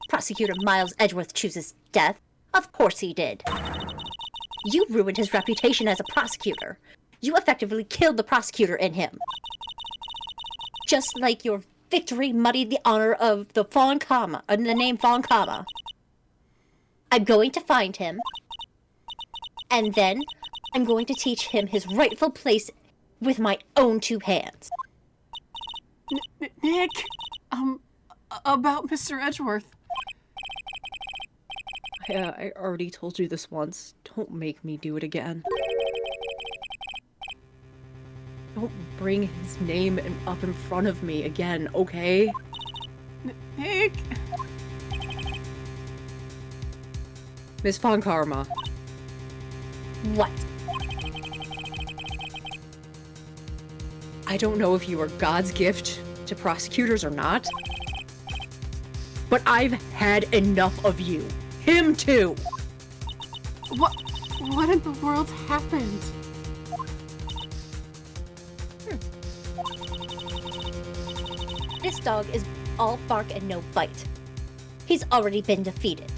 Prosecutor Miles Edgeworth chooses death? Of course he did. You ruined his reputation as a prosecutor. You effectively killed the prosecutor in him. Just like your victory muddied the honor of the the name Von Kama. I'm going to find him, and then I'm going to teach him his rightful place with my own two hands. Nick, about Mr. Edgeworth. I already told you this once. Don't make me do it again. Don't bring his name up in front of me again, okay? Nick! Miss Von Karma. What? I don't know if you are God's gift to prosecutors or not, but I've had enough of you. Him too! What in the world happened? This dog is all bark and no bite. He's already been defeated.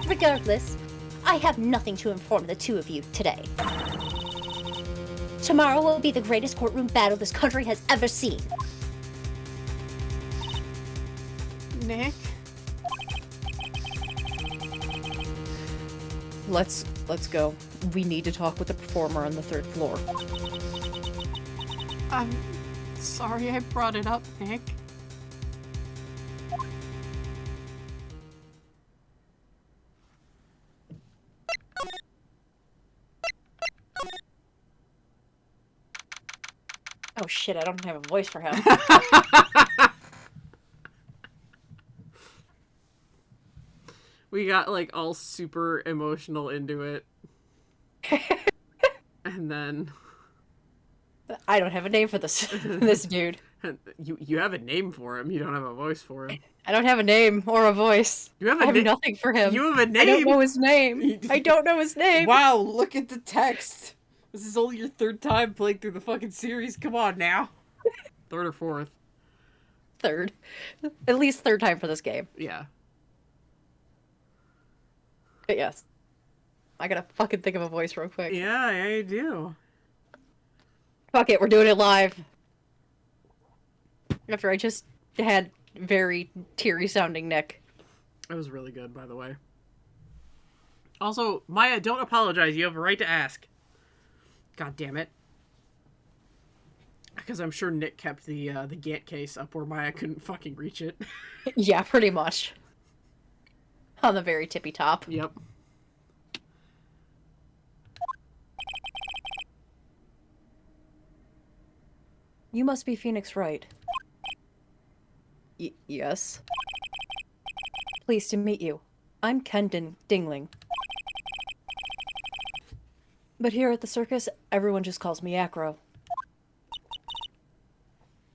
Regardless, I have nothing to inform the two of you today. Tomorrow will be the greatest courtroom battle this country has ever seen. Nick? Let's go. We need to talk with the performer on the 3rd floor. I'm sorry I brought it up, Nick. Oh shit, I don't have a voice for him. We got like all super emotional into it. And then I don't have a name for this this dude. you have a name for him, you don't have a voice for him. I don't have a name or a voice. You have I have nothing for him. You have a name. I don't know his name. I don't know his name. Wow, look at the text. This is only your 3rd time playing through the fucking series. Come on now. 3rd or 4th. 3rd. At least 3rd time for this game. Yeah. But yes. I gotta fucking think of a voice real quick. Yeah, I do. Fuck it, we're doing it live. After I just had very teary sounding Nick. It was really good, by the way. Also, Maya, don't apologize. You have a right to ask. God damn it. Because I'm sure Nick kept the Gantt case up where Maya couldn't fucking reach it. Yeah, pretty much. On the very tippy top. Yep. You must be Phoenix Wright. Yes. Pleased to meet you. I'm Kendon Dingling. But here at the circus, everyone just calls me Acro.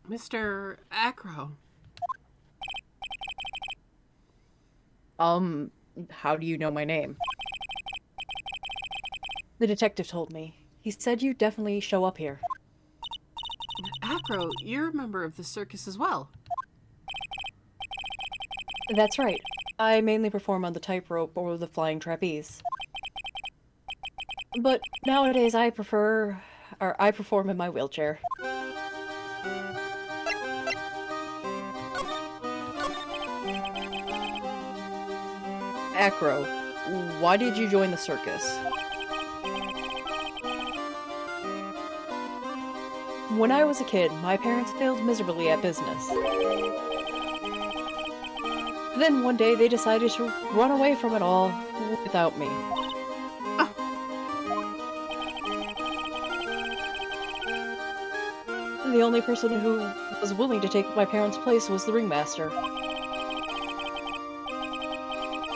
Mr. Acro. How do you know my name? The detective told me. He said you definitely show up here. Acro, you're a member of the circus as well. That's right. I mainly perform on the tightrope or the flying trapeze. But nowadays I perform in my wheelchair. Acro, why did you join the circus? When I was a kid, my parents failed miserably at business. Then one day they decided to run away from it all without me. The only person who was willing to take my parents' place was the ringmaster.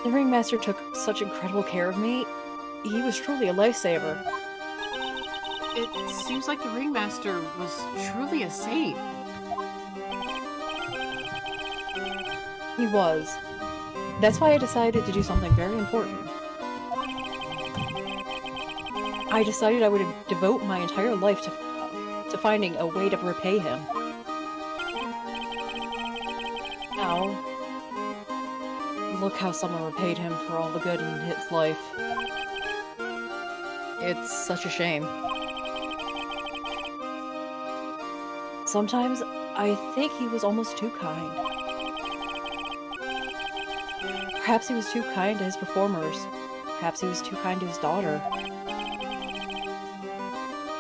The ringmaster took such incredible care of me. He was truly a lifesaver. It seems like the ringmaster was truly a saint. He was. That's why I decided to do something very important. I decided I would devote my entire life to finding a way to repay him. Now, look how someone repaid him for all the good in his life. It's such a shame. Sometimes I think he was almost too kind. Perhaps he was too kind to his performers. Perhaps he was too kind to his daughter.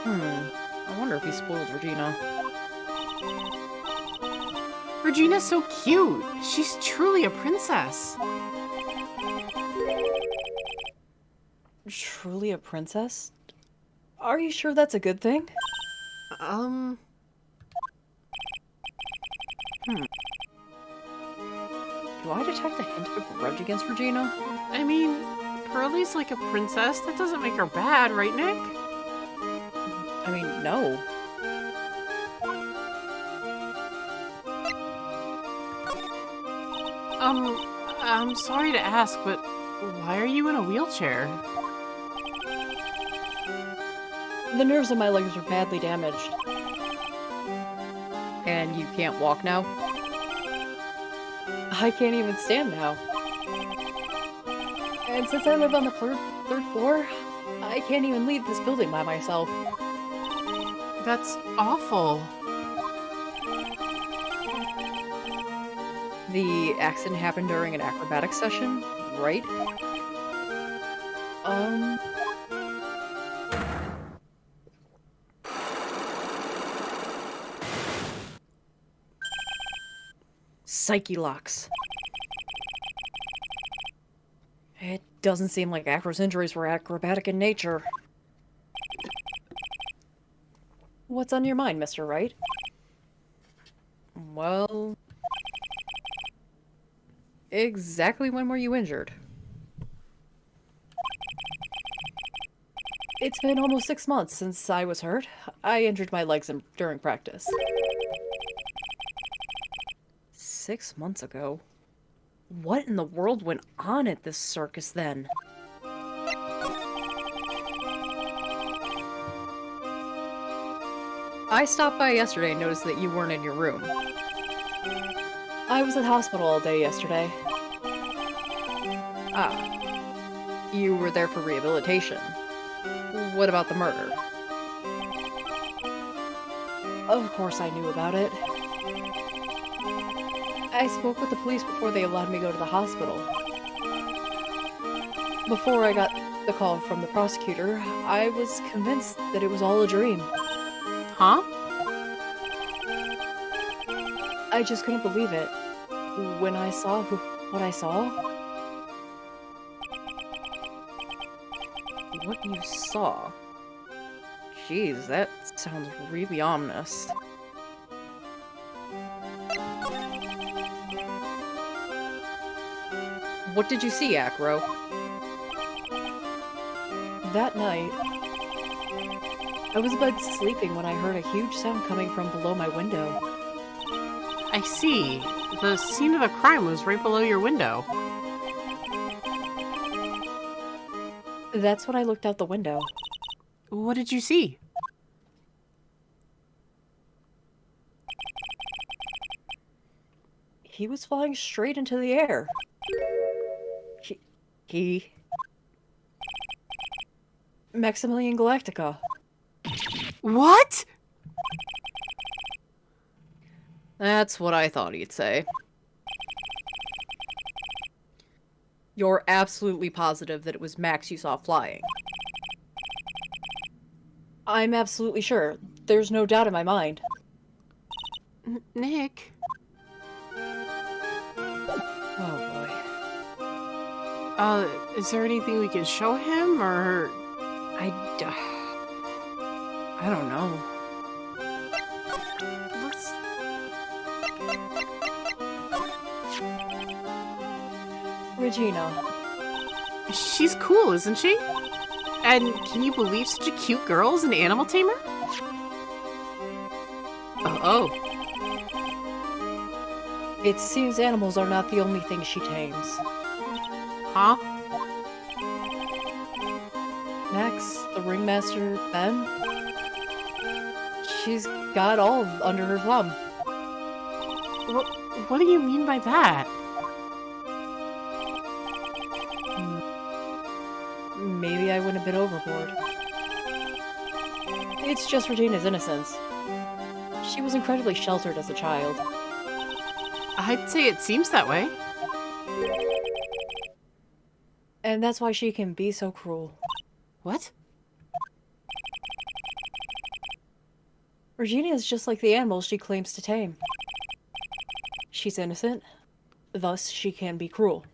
I wonder if he spoiled Regina. Regina's so cute. She's truly a princess. Truly a princess? Are you sure that's a good thing? Do I detect a hint of a grudge against Regina? I mean, Pearlie's like a princess. That doesn't make her bad, right, Nick? I mean, no. I'm sorry to ask, but why are you in a wheelchair? The nerves in my legs are badly damaged. And you can't walk now? I can't even stand now. And since I live on the third floor, I can't even leave this building by myself. That's awful. The accident happened during an acrobatics session, right? Psyche locks. It doesn't seem like Acro's injuries were acrobatic in nature. What's on your mind, Mr. Wright? Well... exactly when were you injured? It's been almost 6 months since I was hurt. I injured my legs during practice. 6 months ago? What in the world went on at this circus then? I stopped by yesterday and noticed that you weren't in your room. I was at the hospital all day yesterday. Ah. You were there for rehabilitation. What about the murder? Of course I knew about it. I spoke with the police before they allowed me to go to the hospital. Before I got the call from the prosecutor, I was convinced that it was all a dream. Huh? I just couldn't believe it. When I saw what I saw... What you saw? Jeez, that sounds really ominous. What did you see, Acro? That night, I was in bed sleeping when I heard a huge sound coming from below my window. I see. The scene of the crime was right below your window. That's when I looked out the window. What did you see? he was flying straight into the air. He... Maximilian Galactica. What? That's what I thought he'd say. You're absolutely positive that it was Max you saw flying? I'm absolutely sure. There's no doubt in my mind. Nick? Oh boy. Is there anything we can show him, or... I don't know. Let's... Regina. She's cool, isn't she? And can you believe such a cute girl is an animal tamer? Oh. It seems animals are not the only thing she tames. Huh? Max, the ringmaster, Ben? She's got all under her thumb. What do you mean by that? Maybe I went a bit overboard. It's just Regina's innocence. She was incredibly sheltered as a child. I'd say it seems that way. And that's why she can be so cruel. What? Regina is just like the animals she claims to tame. She's innocent, thus she can be cruel.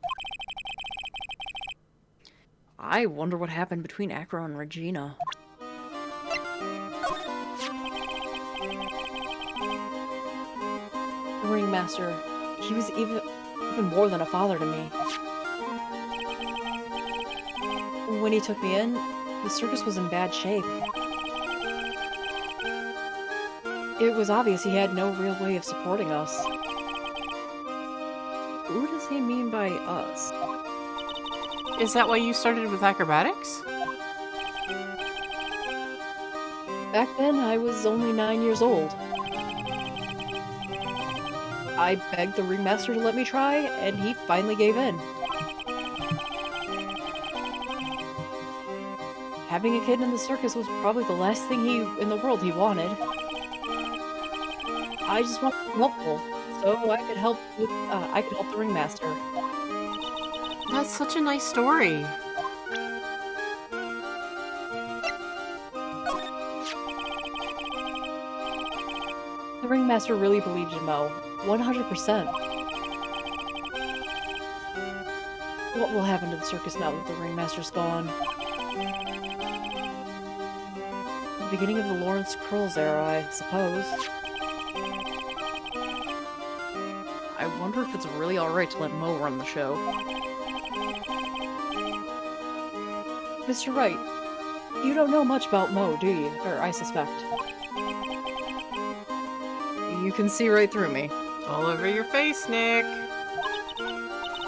I wonder what happened between Acro and Regina. The ringmaster, he was even more than a father to me. When he took me in, the circus was in bad shape. It was obvious he had no real way of supporting us. Who does he mean by us? Is that why you started with acrobatics? Back then, I was only 9 years old. I begged the ringmaster to let me try, and he finally gave in. Having a kid in the circus was probably the last thing in the world he wanted. I just wanted to be helpful, so I could help the ringmaster. That's such a nice story. The ringmaster really believed in Mo, 100%. What will happen to the circus now that the ringmaster's gone? The beginning of the Lawrence Curls era, I suppose. I wonder if it's really alright to let Mo run the show. Mr. Wright, you don't know much about Mo, do you? Or I suspect. You can see right through me. All over your face, Nick.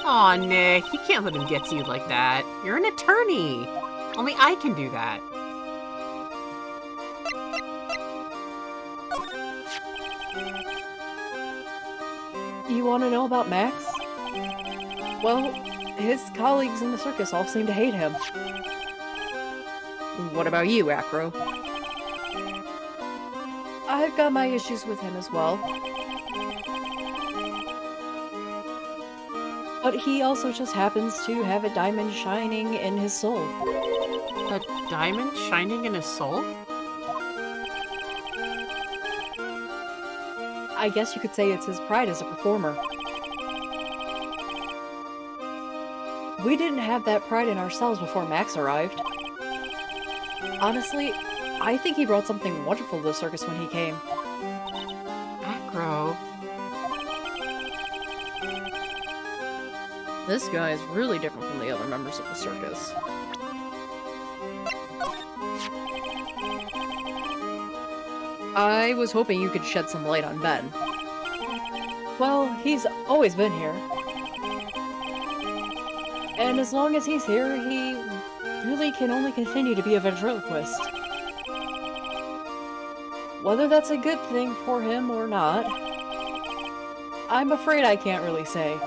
Aw, Nick, you can't let him get to you like that. You're an attorney. Only I can do that. You want to know about Max? Well, his colleagues in the circus all seem to hate him. What about you, Acro? I've got my issues with him as well. But he also just happens to have a diamond shining in his soul. A diamond shining in his soul? I guess you could say it's his pride as a performer. We didn't have that pride in ourselves before Max arrived. Honestly, I think he brought something wonderful to the circus when he came. Acro. This guy is really different from the other members of the circus. I was hoping you could shed some light on Ben. Well, he's always been here. And as long as he's here, he really can only continue to be a ventriloquist. Whether that's a good thing for him or not, I'm afraid I can't really say.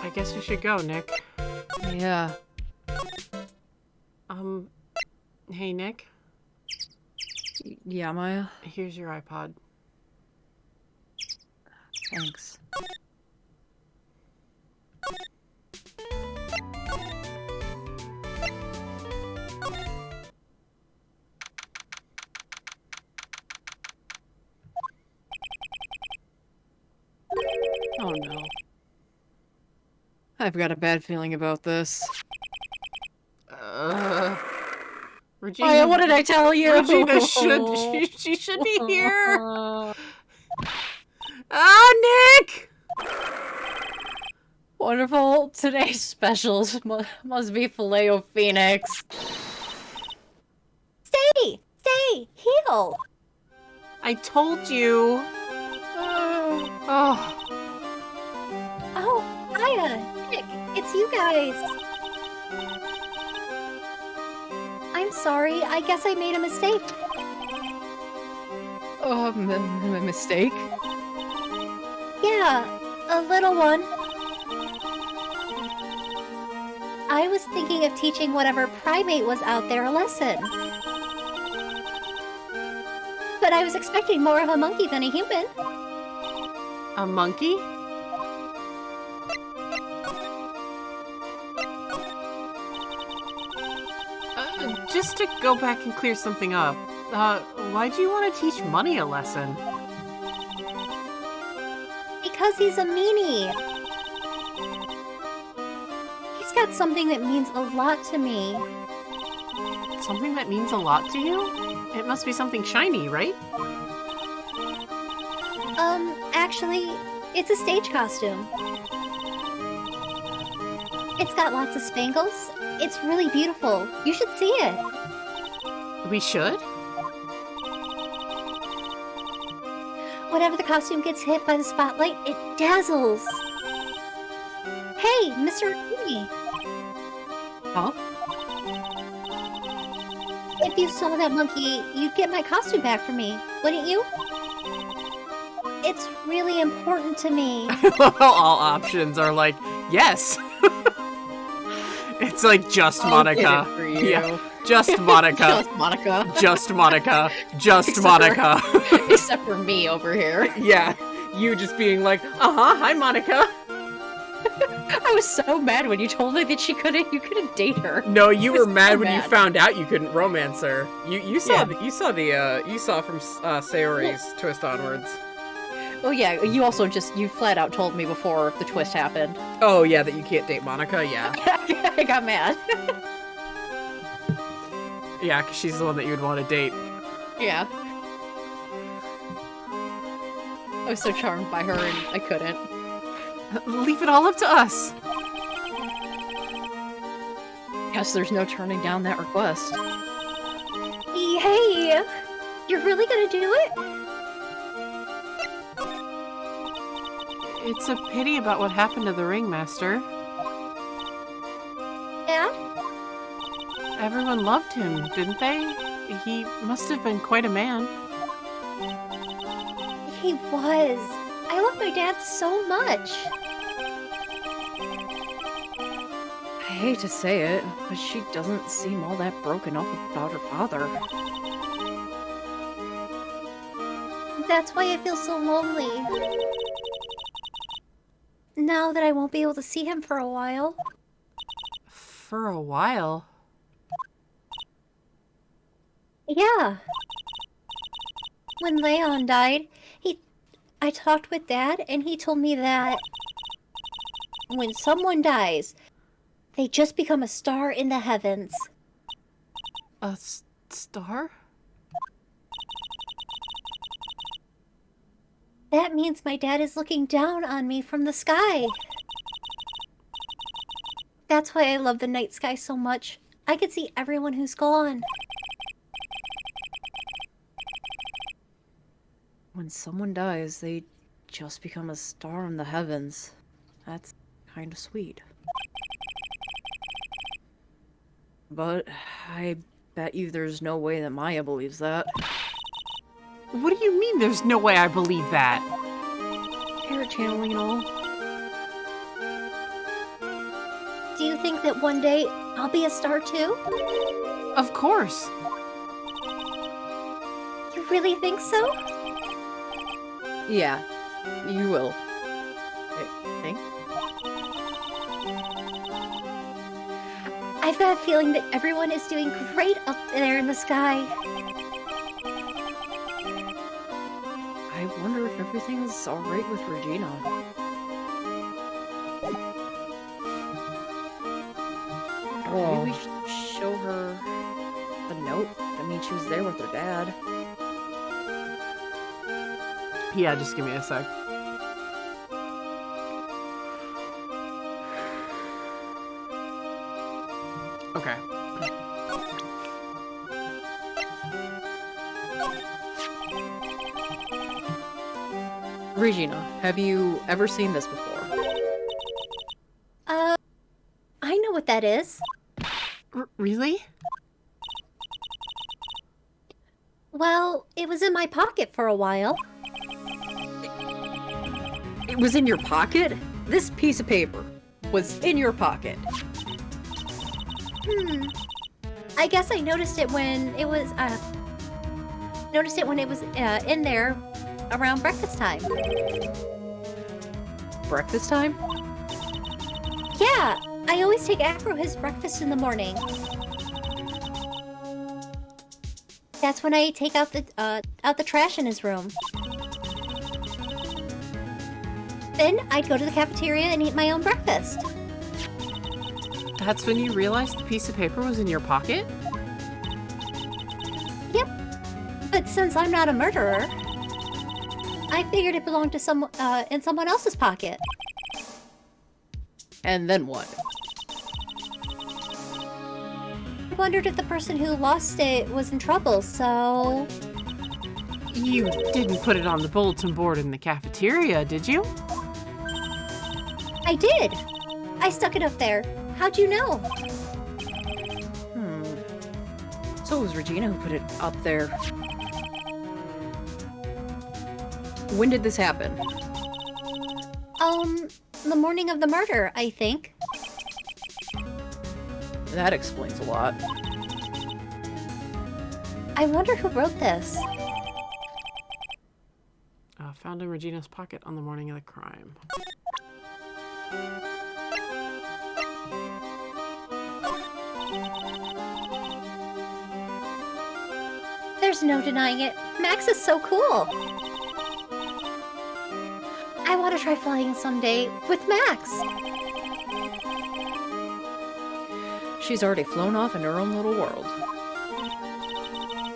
I guess we should go, Nick. Yeah. Hey, Nick. Yeah, Maya? Here's your iPod. Thanks. Oh no. I've got a bad feeling about this. Regina, Maya, what did I tell you? Regina she should be here. Nick! Wonderful. Today's specials must be Filet-O-Phoenix. Stay! Stay! Heal! I told you. Oh. Oh, Maya! Nick, it's you guys! I'm sorry, I guess I made a mistake. A mistake? Yeah, a little one. I was thinking of teaching whatever primate was out there a lesson. But I was expecting more of a monkey than a human. A monkey? Just to go back and clear something up, why do you want to teach Money a lesson? Because he's a meanie. He's got something that means a lot to me. Something that means a lot to you? It must be something shiny, right? Actually, it's a stage costume. It's got lots of spangles. It's really beautiful. You should see it. We should? Whenever the costume gets hit by the spotlight, it dazzles. Hey, Mr. Rooney. Huh? If you saw that monkey, you'd get my costume back for me, wouldn't you? It's really important to me. All options are like, yes. It's like just Monica. I'll get it for you. Yeah, just Monica. Just Monica. Just Monica. Just Except Monica. Except for me over here. Yeah, you just being like, hi Monica. I was so mad when you told me that you couldn't date her. No, you were mad when you mad. found out you couldn't romance her. You saw Yeah. you saw from Sayori's twist onwards. Oh yeah, you also you flat out told me before the twist happened. Oh yeah, that you can't date Monica. Yeah, I got mad. yeah, because she's the one that you would want to date. Yeah. I was so charmed by her and I couldn't. Leave it all up to us. Guess there's no turning down that request. Hey, you're really gonna do it? It's a pity about what happened to the ringmaster. Yeah? Everyone loved him, didn't they? He must have been quite a man. He was. I love my dad so much. I hate to say it, but she doesn't seem all that broken up about her father. That's why I feel so lonely. Now that I won't be able to see him for a while. For a while. Yeah. When Leon died, I talked with Dad, and he told me that when someone dies, they just become a star in the heavens. A star? That means my dad is looking down on me from the sky. That's why I love the night sky so much. I can see everyone who's gone. When someone dies, they just become a star in the heavens. That's kind of sweet. But I bet you there's no way that Maya believes that. What do you mean there's no way I believe that? Spirit channeling and all. Do you think that one day I'll be a star too? Of course. You really think so? Yeah, you will. I think. I've got a feeling that everyone is doing great up there in the sky. I wonder if everything's alright with Regina. Maybe we should show her the note. I mean, she was there with her dad. Yeah, just give me a sec. Okay. Regina, have you ever seen this before? I know what that is. Really? Well, it was in my pocket for a while. It was in your pocket? This piece of paper was in your pocket. I guess I noticed it when it was, in there around breakfast time. Breakfast time? Yeah, I always take Afro his breakfast in the morning. That's when I take out the trash in his room. Then I'd go to the cafeteria and eat my own breakfast. That's when you realized the piece of paper was in your pocket? Yep. But since I'm not a murderer, I figured it belonged to in someone else's pocket. And then what? I wondered if the person who lost it was in trouble, so... You didn't put it on the bulletin board in the cafeteria, did you? I did! I stuck it up there. How'd you know? So it was Regina who put it up there. When did this happen? The morning of the murder, I think. That explains a lot. I wonder who wrote this. Found in Regina's pocket on the morning of the crime. There's no denying it. Max is so cool. I want to try flying someday with Max. She's already flown off in her own little world.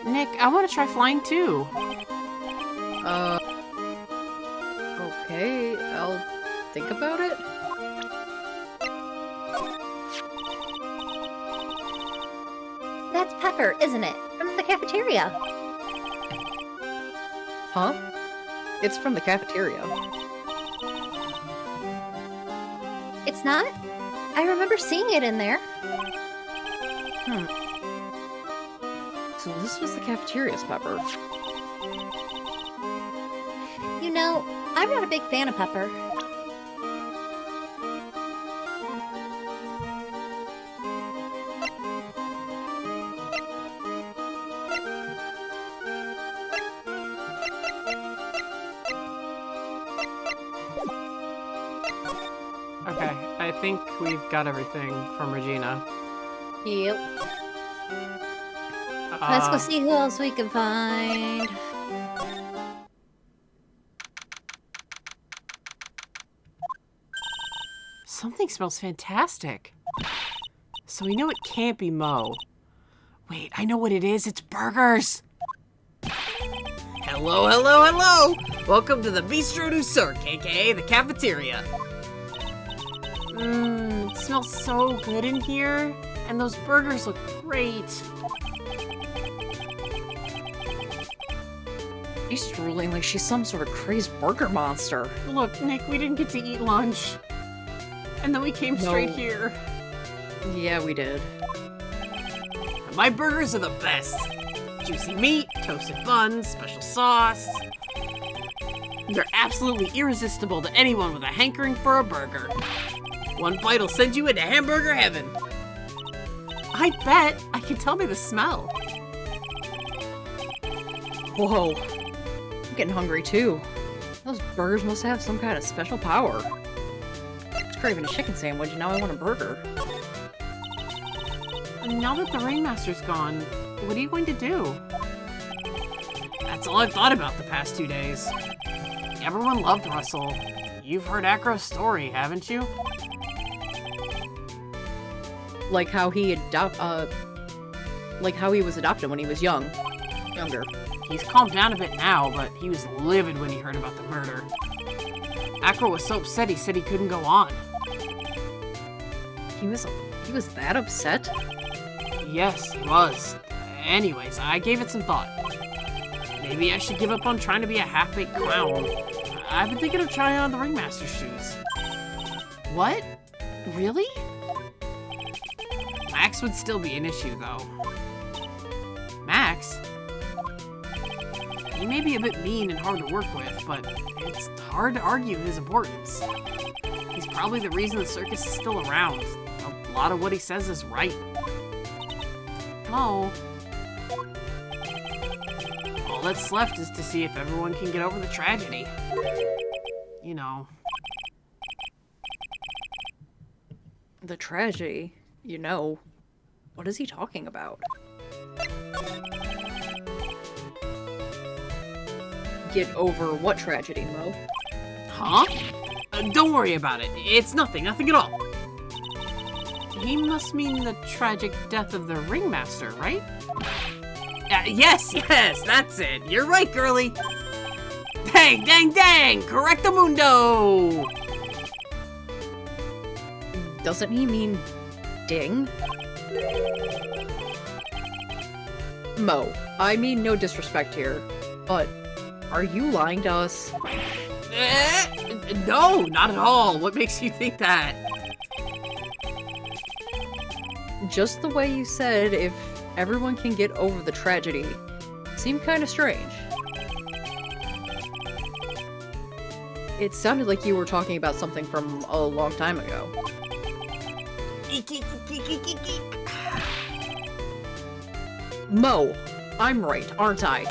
Nick, I want to try flying too. Okay, I'll think about it. That's Pepper, isn't it? From the cafeteria. Huh? It's from the cafeteria. It's not? I remember seeing it in there. So this was the cafeteria's Pepper. You know, I'm not a big fan of Pepper. Okay, I think we've got everything from Regina. Yep. Let's go see who else we can find. Something smells fantastic. So we know it can't be Mo. Wait, I know what it is. It's burgers. Hello, hello, hello. Welcome to the Bistro du Cirque, aka the cafeteria. It smells so good in here. And those burgers look great. She's drooling like she's some sort of crazed burger monster. Look, Nick, we didn't get to eat lunch. And then we came straight here. Yeah, we did. My burgers are the best. Juicy meat, toasted buns, special sauce. They're absolutely irresistible to anyone with a hankering for a burger. One bite'll send you into hamburger heaven. I bet. I can tell by the smell. Whoa. I'm getting hungry too. Those burgers must have some kind of special power. I was craving a chicken sandwich and now I want a burger. Now that the ringmaster's gone, what are you going to do? That's all I've thought about the past 2 days. Everyone loved Russell. You've heard Acro's story, haven't you? Like how he was adopted when he was younger. He's calmed down a bit now, but he was livid when he heard about the murder. Acro was so upset he said he couldn't go on. He was that upset? Yes, he was. Anyways, I gave it some thought. Maybe I should give up on trying to be a half-baked clown. I've been thinking of trying on the ringmaster's shoes. What? Really? Max would still be an issue, though. Max? He may be a bit mean and hard to work with, but it's hard to argue his importance. He's probably the reason the circus is still around. A lot of what he says is right. Mo. All that's left is to see if everyone can get over the tragedy. You know. The tragedy, you know. What is he talking about? Get over what tragedy, Mo? Huh? Don't worry about it. It's nothing at all. He must mean the tragic death of the ringmaster, right? Yes, that's it. You're right, girly. Dang, correctamundo! Doesn't he mean ding? Mo, I mean no disrespect here, but are you lying to us? No, not at all. What makes you think that? Just the way you said if everyone can get over the tragedy seemed kind of strange. It sounded like you were talking about something from a long time ago. Mo, I'm right, aren't I?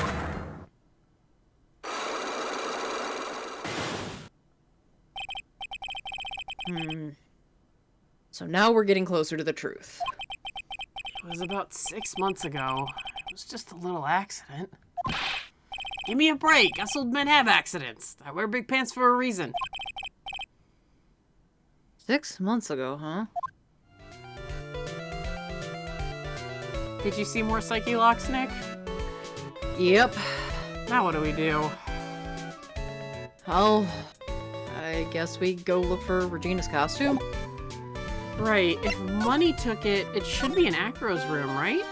So now we're getting closer to the truth. It was about 6 months ago. It was just a little accident. Give me a break. Us old men have accidents. I wear big pants for a reason. 6 months ago, huh? Did you see more Psyche Locks, Nick? Yep. Now what do we do? Well, I guess we go look for Regina's costume. Right, if money took it, it should be in Acro's room, right?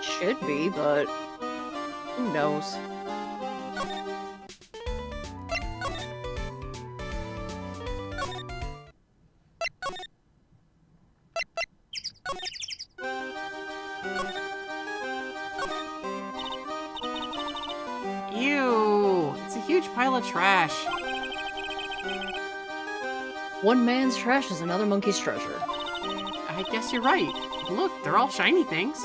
Should be, but who knows? Ew, it's a huge pile of trash. One man's trash is another monkey's treasure. I guess you're right. Look, they're all shiny things.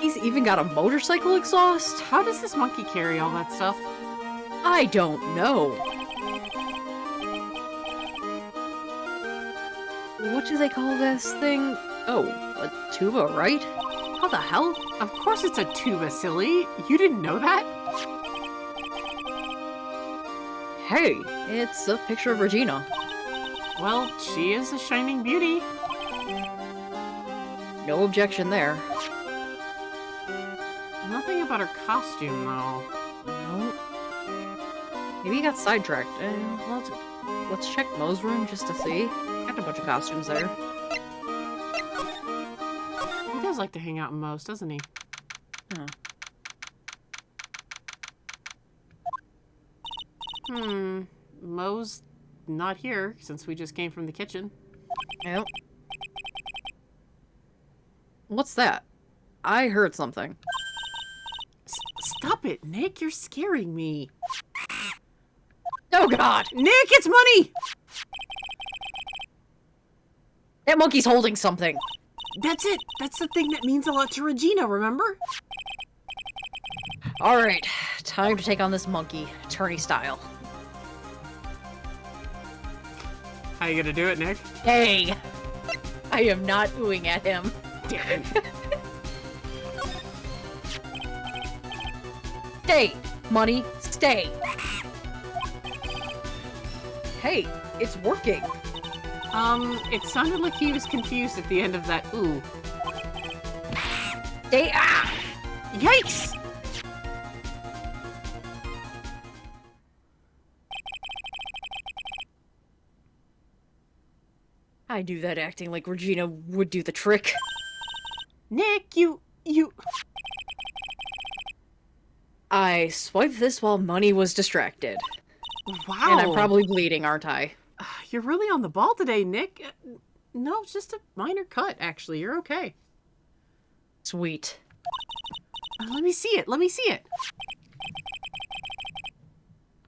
He's even got a motorcycle exhaust? How does this monkey carry all that stuff? I don't know. What do they call this thing? Oh, a tuba, right? How the hell? Of course it's a tuba, silly. You didn't know that? Hey, it's a picture of Regina. Well, she is a shining beauty. No objection there. Nothing about her costume, though. No. Maybe he got sidetracked. Let's check Mo's room just to see. Got a bunch of costumes there. He does like to hang out in Mo's, doesn't he? Huh. Mo's not here since we just came from the kitchen. Yep. What's that? I heard something. Stop it, Nick. You're scaring me. Oh god! Nick, it's money! That monkey's holding something. That's it. That's the thing that means a lot to Regina, remember? Alright, time to take on this monkey, attorney style. How you gonna do it, Nick? Hey! I am not oohing at him. Damn it. Stay! Money, stay! Hey, it's working. It sounded like he was confused at the end of that ooh. Stay! Ah! Yikes! I do that acting like Regina would do the trick. Nick, you... I swiped this while Money was distracted. Wow. And I'm probably bleeding, aren't I? You're really on the ball today, Nick. No, it's just a minor cut, actually. You're okay. Sweet. Let me see it. Let me see it.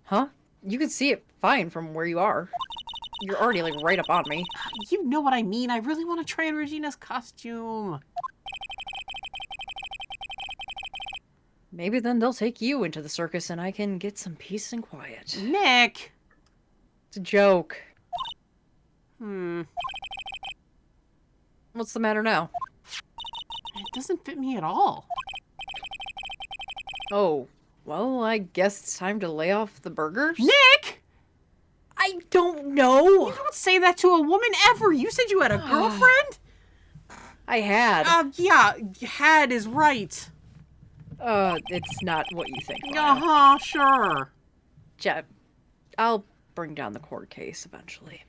Huh? You can see it fine from where you are. You're already, like, right up on me. You know what I mean. I really want to try on Regina's costume. Maybe then they'll take you into the circus and I can get some peace and quiet. Nick! It's a joke. What's the matter now? It doesn't fit me at all. Oh, well, I guess it's time to lay off the burgers? Nick! I don't know! You don't say that to a woman ever! You said you had a girlfriend? I had. Yeah, had is right. It's not what you think. Uh-huh, sure. Jeb, I'll bring down the court case eventually.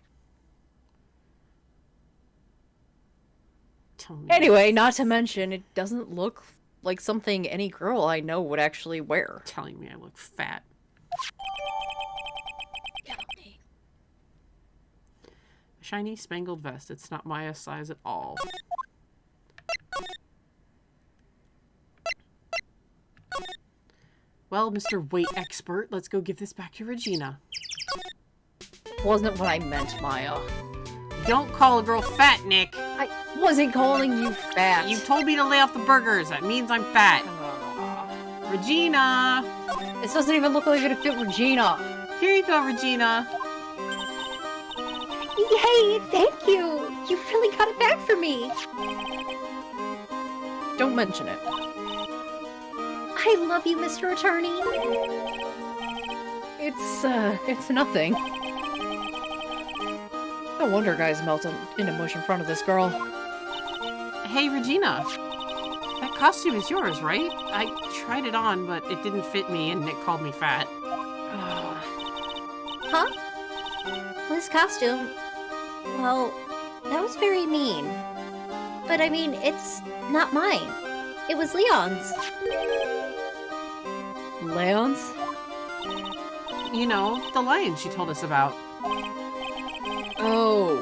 Anyway, not to mention, it doesn't look like something any girl I know would actually wear. Telling me I look fat. Shiny spangled vest. It's not my size at all. Well, Mr. Weight Expert, let's go give this back to Regina. Wasn't what I meant, Maya. Don't call a girl fat, Nick. I wasn't calling you fat. You told me to lay off the burgers. That means I'm fat. Regina! This doesn't even look like it'd fit Regina. Here you go, Regina. Yay, thank you! You really got it back for me! Don't mention it. I love you, Mr. Attorney. It's nothing. No wonder guys melt into mush in front of this girl. Hey, Regina. That costume is yours, right? I tried it on, but it didn't fit me, and Nick called me fat. Huh? This costume? Well, that was very mean. But I mean, it's not mine. It was Leon's. Leon's? You know, the lion she told us about. Oh.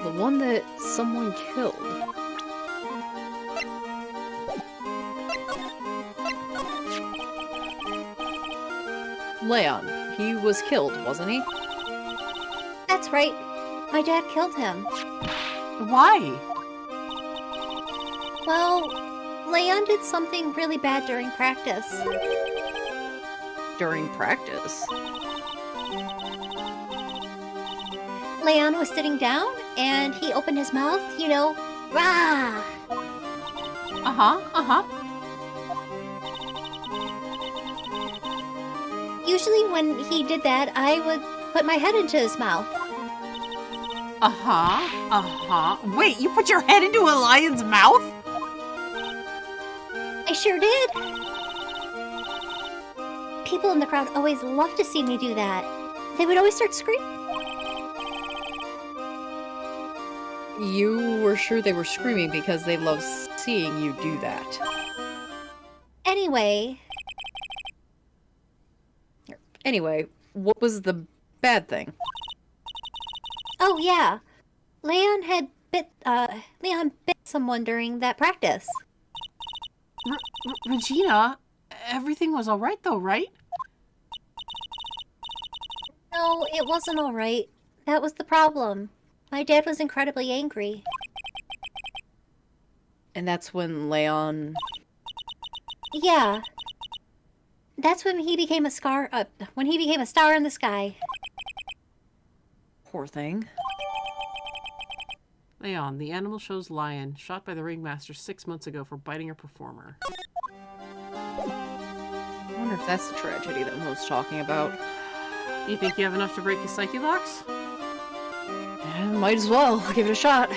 The one that someone killed. Leon. He was killed, wasn't he? That's right. My dad killed him. Why? Well, Leon did something really bad during practice. During practice? Leon was sitting down, and he opened his mouth, you know, rah! Usually when he did that, I would put my head into his mouth. Wait, you put your head into a lion's mouth? I sure did. People in the crowd always loved to see me do that. They would always start screaming. You were sure they were screaming because they love seeing you do that. Anyway, what was the bad thing? oh yeah, Leon had Leon bit someone during that practice. Regina, everything was all right though, right? No, it wasn't all right. That was the problem. My dad was incredibly angry. And that's when Leon... Yeah. That's when he became a star in the sky. Poor thing. Leon, the animal show's lion, shot by the ringmaster 6 months ago for biting a performer. I wonder if that's the tragedy that Mo's talking about. You think you have enough to break his psyche locks? Yeah, might as well. Give it a shot.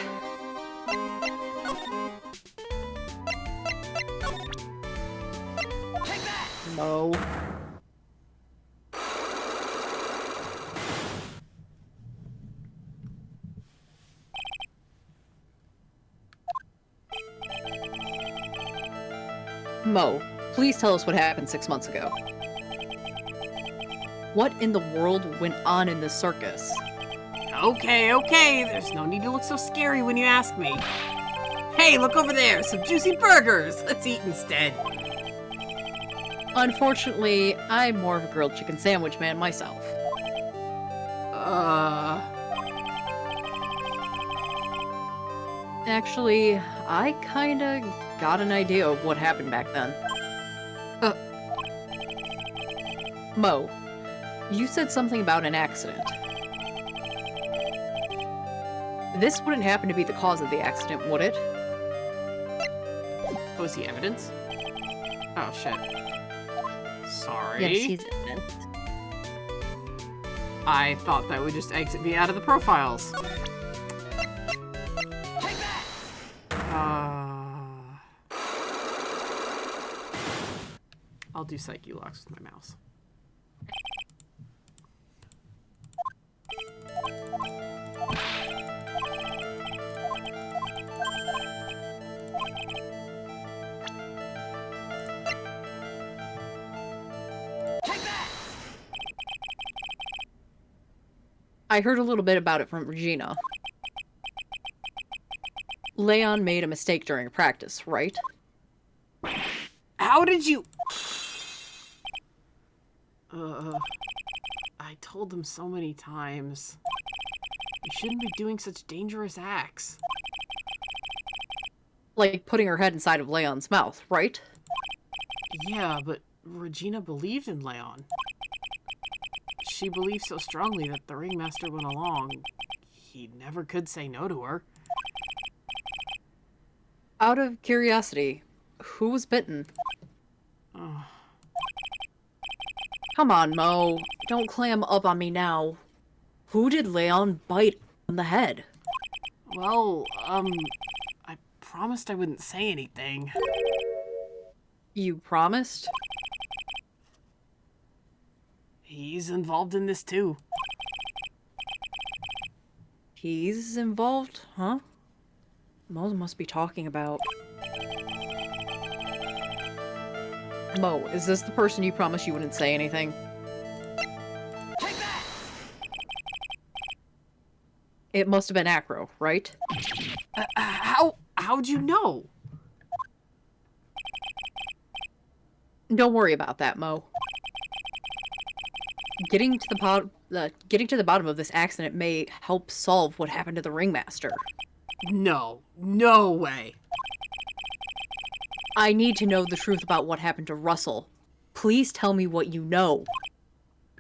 Mo. Mo, please tell us what happened 6 months ago. What in the world went on in this circus? Okay, there's no need to look so scary when you ask me. Hey, look over there, some juicy burgers! Let's eat instead. Unfortunately, I'm more of a grilled chicken sandwich man myself. Actually, I kinda got an idea of what happened back then. Mo, you said something about an accident. This wouldn't happen to be the cause of the accident, would it? Was he evidence? Oh, shit. Sorry. Yes, he's evidence. I thought that would just exit me out of the profiles. I'll do psyche locks with my mouse. I heard a little bit about it from Regina. Leon made a mistake during practice, right? How did you... I told them so many times. You shouldn't be doing such dangerous acts. Like putting her head inside of Leon's mouth, right? Yeah, but Regina believed in Leon. She believed so strongly that the ringmaster went along. He never could say no to her. Out of curiosity, who was bitten? Oh. Come on, Mo. Don't clam up on me now. Who did Leon bite on the head? Well, I promised I wouldn't say anything. You promised? He's involved in this too. He's involved, huh? Mo must be talking about... Mo, is this the person you promised you wouldn't say anything? Take that! It must have been Acro, right? How'd you know? Don't worry about that, Mo. Getting to the bottom of this accident may help solve what happened to the ringmaster. No way. I need to know the truth about what happened to Russell. Please tell me what you know.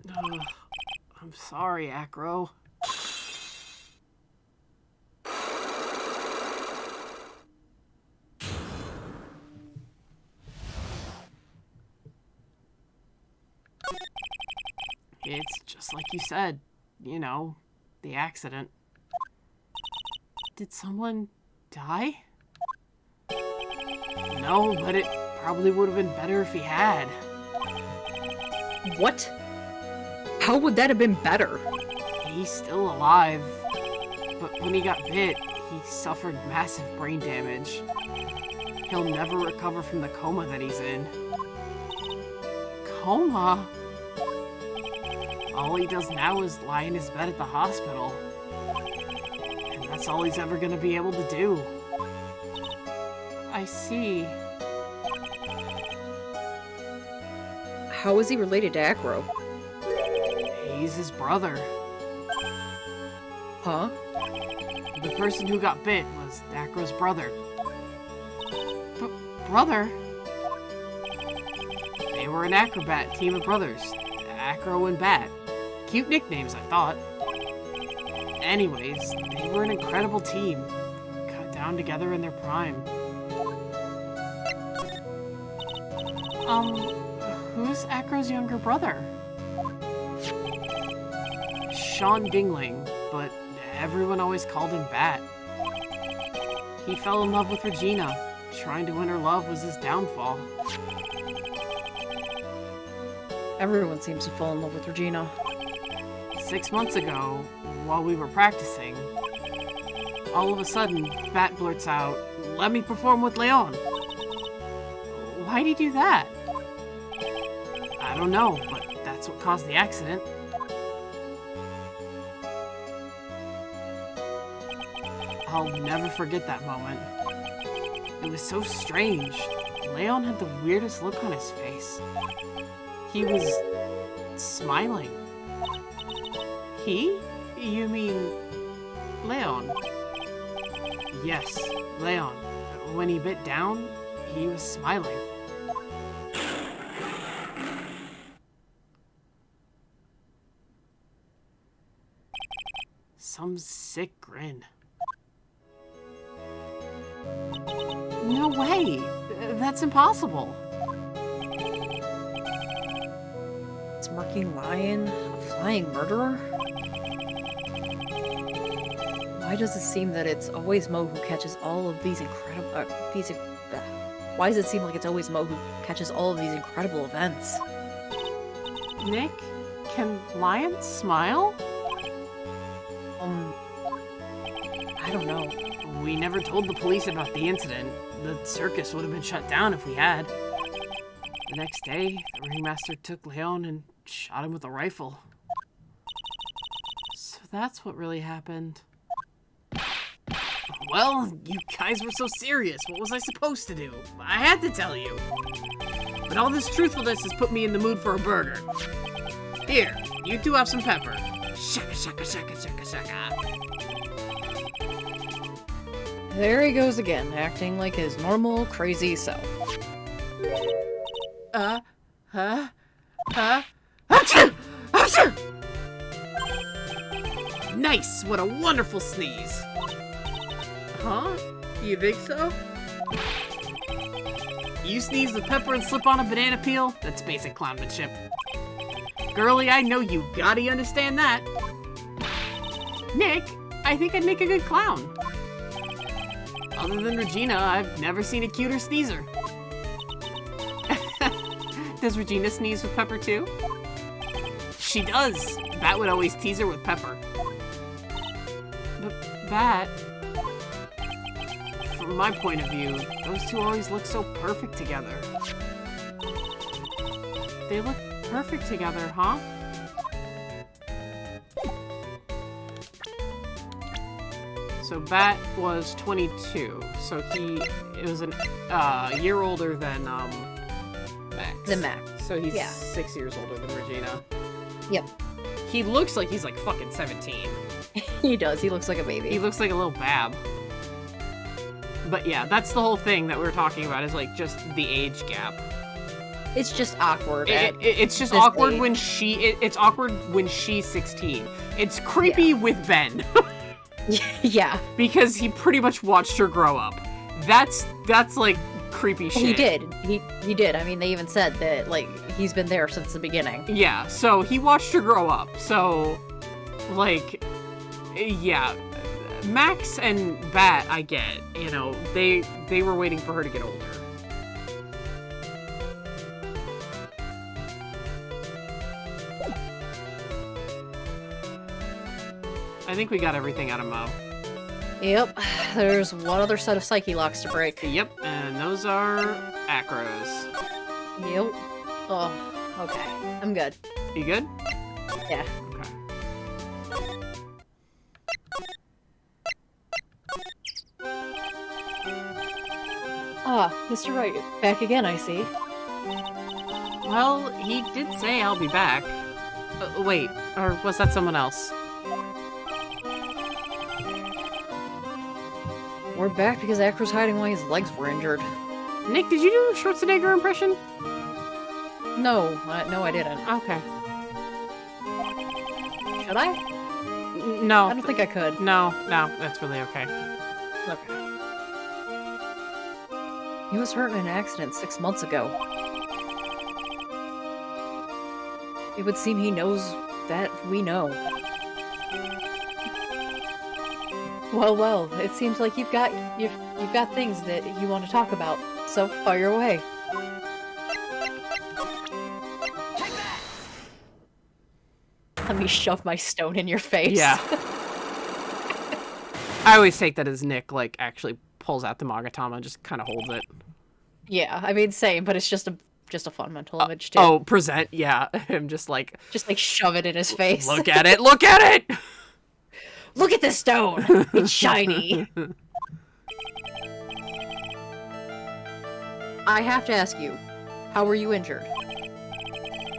I'm sorry, Acro. It's just like you said, you know, the accident. Did someone die? No, but it probably would have been better if he had. What? How would that have been better? He's still alive, but when he got bit, he suffered massive brain damage. He'll never recover from the coma that he's in. Coma? All he does now is lie in his bed at the hospital. And that's all he's ever gonna be able to do. I see. How is he related to Acro? He's his brother. Huh? The person who got bit was Acro's brother. Brother? They were an acrobat team of brothers. Acro and Bat. Cute nicknames, I thought. Anyways, they were an incredible team. Cut down together in their prime. Who's Acro's younger brother? Sean Dingling, but everyone always called him Bat. He fell in love with Regina. Trying to win her love was his downfall. Everyone seems to fall in love with Regina. 6 months ago, while we were practicing, all of a sudden, Bat blurts out, "Let me perform with Leon." Why'd he do that? I don't know, but that's what caused the accident. I'll never forget that moment. It was so strange. Leon had the weirdest look on his face. He was smiling. He? You mean Leon? Yes, Leon. When he bit down, he was smiling. Some sick grin. No way! That's impossible. Smirking lion? A flying murderer? Why does it seem that it's always Mo who catches all of these incredible... why does it seem like it's always Mo who catches all of these incredible events? Nick, can lions smile? I don't know. We never told the police about the incident. The circus would have been shut down if we had. The next day, the ringmaster took Leon and shot him with a rifle. So that's what really happened. Well, you guys were so serious. What was I supposed to do? I had to tell you. But all this truthfulness has put me in the mood for a burger. Here, you two have some pepper. Shaka, shaka, shaka, shaka, shaka. There he goes again, acting like his normal, crazy self. Achoo! Achoo! Nice! What a wonderful sneeze! Huh? You think so? You sneeze with pepper and slip on a banana peel? That's basic clownmanship. Girlie, I know you gotta understand that. Nick, I think I'd make a good clown. Other than Regina, I've never seen a cuter sneezer. Does Regina sneeze with pepper too? She does. Bat would always tease her with pepper. But Bat, from my point of view, those two always look so perfect together. They look perfect together, huh? So Bat was 22, so it was a year older than Max. The Max. So he's Yeah. 6 years older than Regina. Yep. He looks like he's like fucking 17. He does. He looks like a baby. He looks like a little bab. But yeah, that's the whole thing that we were talking about, is like just the age gap. It's just awkward. It's just this awkward age. when it's awkward when she's 16. It's creepy with Ben. Yeah. Because he pretty much watched her grow up. That's like creepy shit. He did. He did. I mean, they even said that, like, he's been there since the beginning. Yeah, so he watched her grow up. So, like, yeah. Max and Bat, I get. You know, they were waiting for her to get older. I think we got everything out of Mo. Yep. There's one other set of psyche locks to break. Yep, and those are Acros. Yep. Oh, okay. I'm good. You good? Yeah. Okay. Ah, Mr. Wright, back again, I see. Well, he did say I'll be back. Wait, or was that someone else? We're back because Acro's hiding why his legs were injured. Nick, did you do a Schwarzenegger impression? No, I didn't. Okay. Should I? No. I don't think I could. No, that's really okay. Okay. He was hurt in an accident 6 months ago. It would seem he knows that we know. Well, it seems like you've got things that you want to talk about, so fire away. Let me shove my stone in your face. Yeah. I always take that as Nick, like, actually pulls out the Magatama and just kind of holds it. Yeah, I mean, same, but it's just a fun mental image, too. Oh, present, yeah. Him just like shove it in his face. Look at it, look at it! Look at this stone! It's shiny! I have to ask you, how were you injured?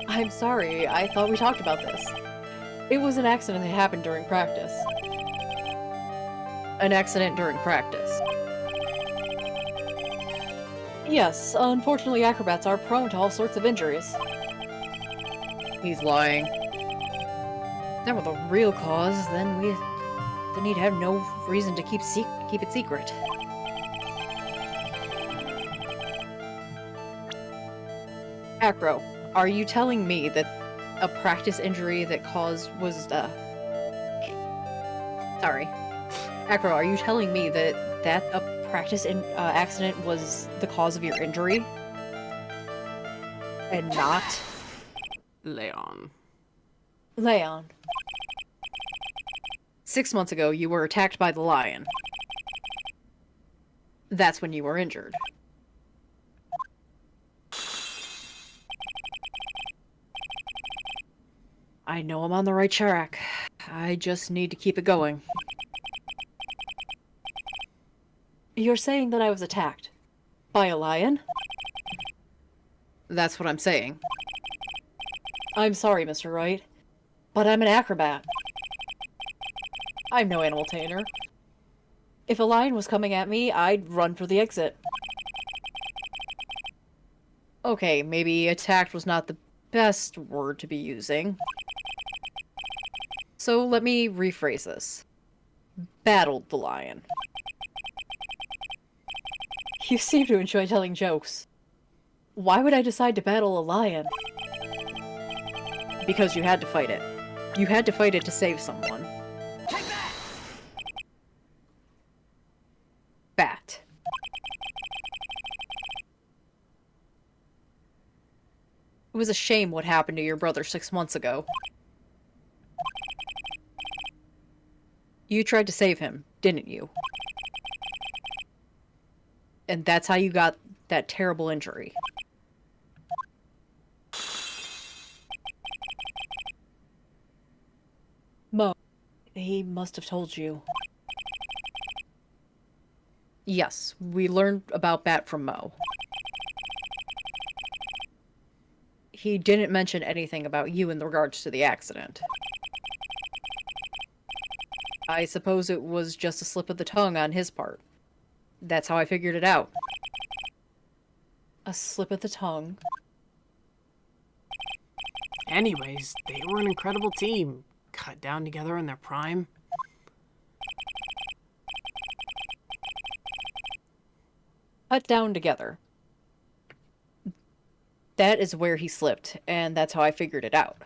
I'm sorry, I thought we talked about this. It was an accident that happened during practice. An accident during practice. Yes, unfortunately acrobats are prone to all sorts of injuries. He's lying. If that were the real cause, then he'd have no reason to keep it secret. Acro, are you telling me that a practice injury that was sorry. Acro, are you telling me that a practice accident was the cause of your injury? And not Leon. 6 months ago, you were attacked by the lion. That's when you were injured. I know I'm on the right track. I just need to keep it going. You're saying that I was attacked by a lion? That's what I'm saying. I'm sorry, Mr. Wright, but I'm an acrobat. I'm no animal tamer. If a lion was coming at me, I'd run for the exit. Okay, maybe attacked was not the best word to be using. So let me rephrase this. Battled the lion. You seem to enjoy telling jokes. Why would I decide to battle a lion? Because you had to fight it. You had to fight it to save someone. Bat. It was a shame what happened to your brother 6 months ago. You tried to save him, didn't you? And that's how you got that terrible injury. Mo, he must have told you. Yes, we learned about Bat from Mo. He didn't mention anything about you in regards to the accident. I suppose it was just a slip of the tongue on his part. That's how I figured it out. A slip of the tongue. Anyways, they were an incredible team. Cut down together in their prime. Cut down together. That is where he slipped, and that's how I figured it out.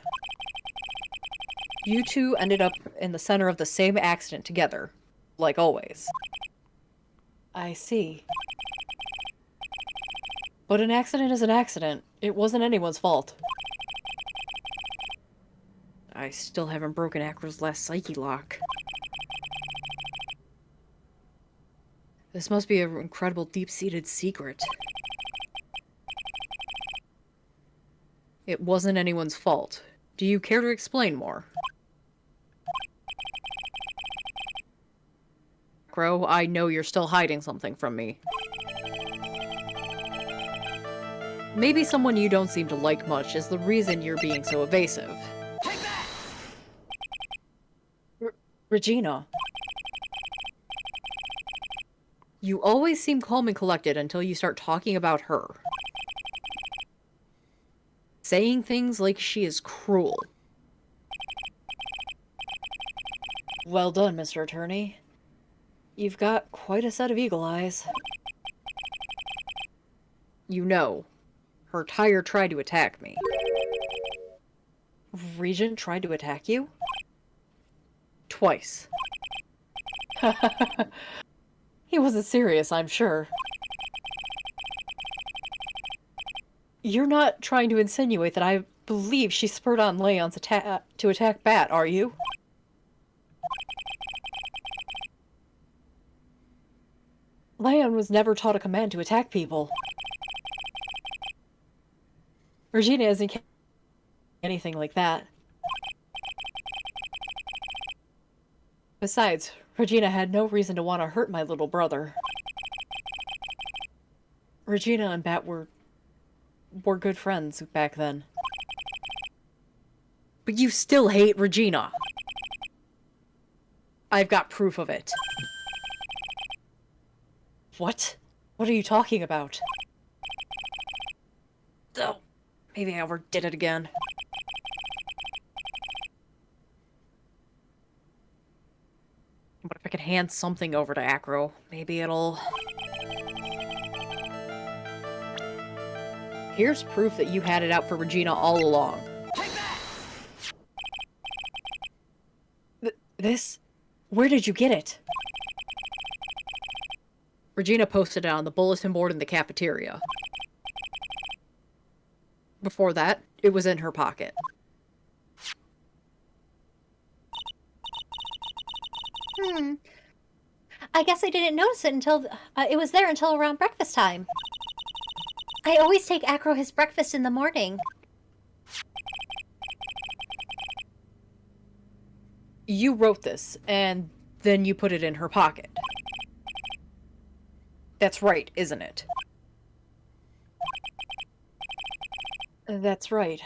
You two ended up in the center of the same accident together, like always. I see. But an accident is an accident. It wasn't anyone's fault. I still haven't broken Acro's last psyche lock. This must be an incredible deep-seated secret. It wasn't anyone's fault. Do you care to explain more? Acro, I know you're still hiding something from me. Maybe someone you don't seem to like much is the reason you're being so evasive. Regina. You always seem calm and collected until you start talking about her. Saying things like she is cruel. Well done, Mr. Attorney. You've got quite a set of eagle eyes. You know, her tire tried to attack me. Regent tried to attack you? Twice. He wasn't serious, I'm sure. You're not trying to insinuate that I believe she spurred on Leon's to attack Bat, are you? Leon was never taught a command to attack people. Regina isn't anything like that. Besides, Regina had no reason to want to hurt my little brother. Regina and Bat were good friends back then. But you still hate Regina. I've got proof of it. What? What are you talking about? Oh, maybe I overdid it again. What if I could hand something over to Acro? Maybe it'll... Here's proof that you had it out for Regina all along. Take that! This? Where did you get it? Regina posted it on the bulletin board in the cafeteria. Before that, it was in her pocket. I guess I didn't notice it until it was there until around breakfast time. I always take Acro his breakfast in the morning. You wrote this, and then you put it in her pocket. That's right, isn't it? That's right.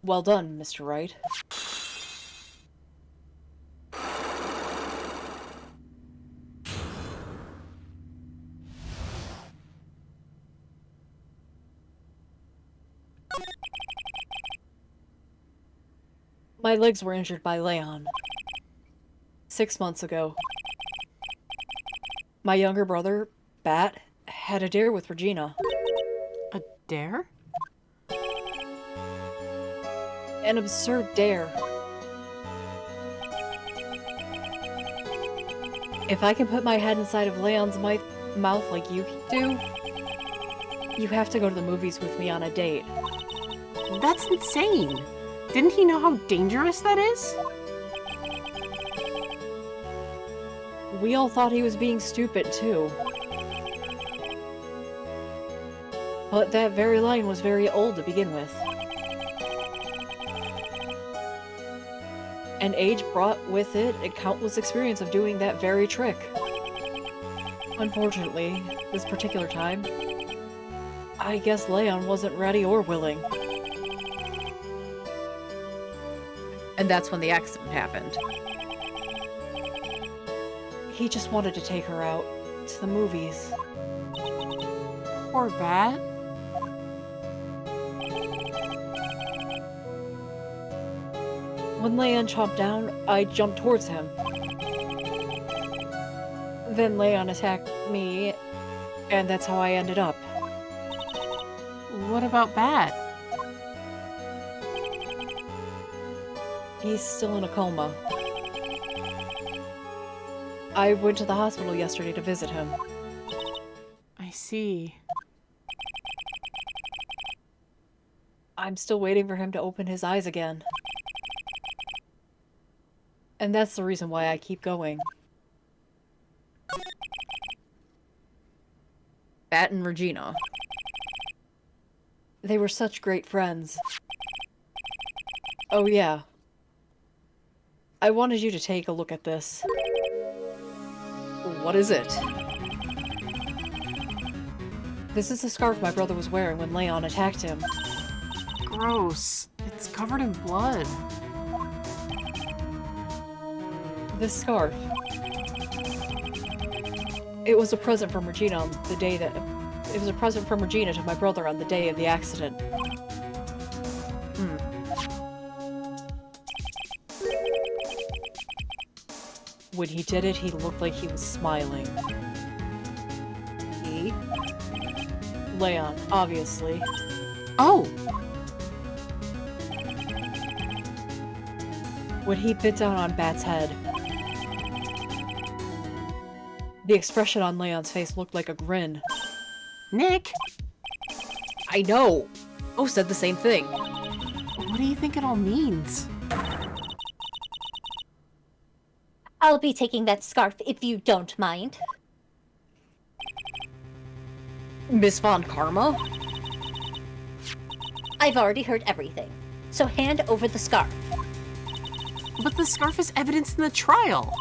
Well done, Mr. Wright. My legs were injured by Leon. 6 months ago. My younger brother, Bat, had a dare with Regina. A dare? An absurd dare. If I can put my head inside of Leon's mouth like you do, you have to go to the movies with me on a date. That's insane. Didn't he know how dangerous that is? We all thought he was being stupid, too. But that very line was very old to begin with. And age brought with it a countless experience of doing that very trick. Unfortunately, this particular time, I guess Leon wasn't ready or willing. And that's when the accident happened. He just wanted to take her out to the movies. Poor Bat. When Leon chomped down, I jumped towards him. Then Leon attacked me, and that's how I ended up. What about Bat? He's still in a coma. I went to the hospital yesterday to visit him. I see. I'm still waiting for him to open his eyes again. And that's the reason why I keep going. Bat and Regina. They were such great friends. Oh yeah. I wanted you to take a look at this. What is it? This is the scarf my brother was wearing when Leon attacked him. Gross. It's covered in blood. This scarf. It was a present from Regina on the day that... It was a present from Regina to my brother on the day of the accident. When he did it, he looked like he was smiling. He? Leon, obviously. Oh! When he bit down on Bat's head, the expression on Leon's face looked like a grin. Nick! I know! Oh, said the same thing. What do you think it all means? I'll be taking that scarf if you don't mind. Miss Von Karma? I've already heard everything, so hand over the scarf. But the scarf is evidence in the trial.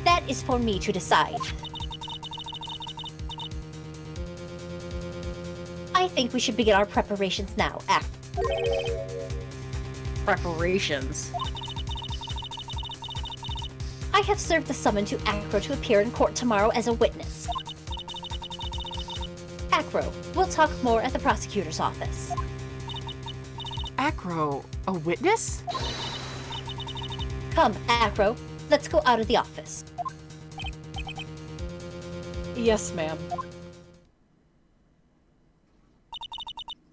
That is for me to decide. I think we should begin our preparations now. Preparations? I have served the summon to Acro to appear in court tomorrow as a witness. Acro, we'll talk more at the prosecutor's office. Acro, a witness? Come, Acro, let's go out of the office. Yes, ma'am.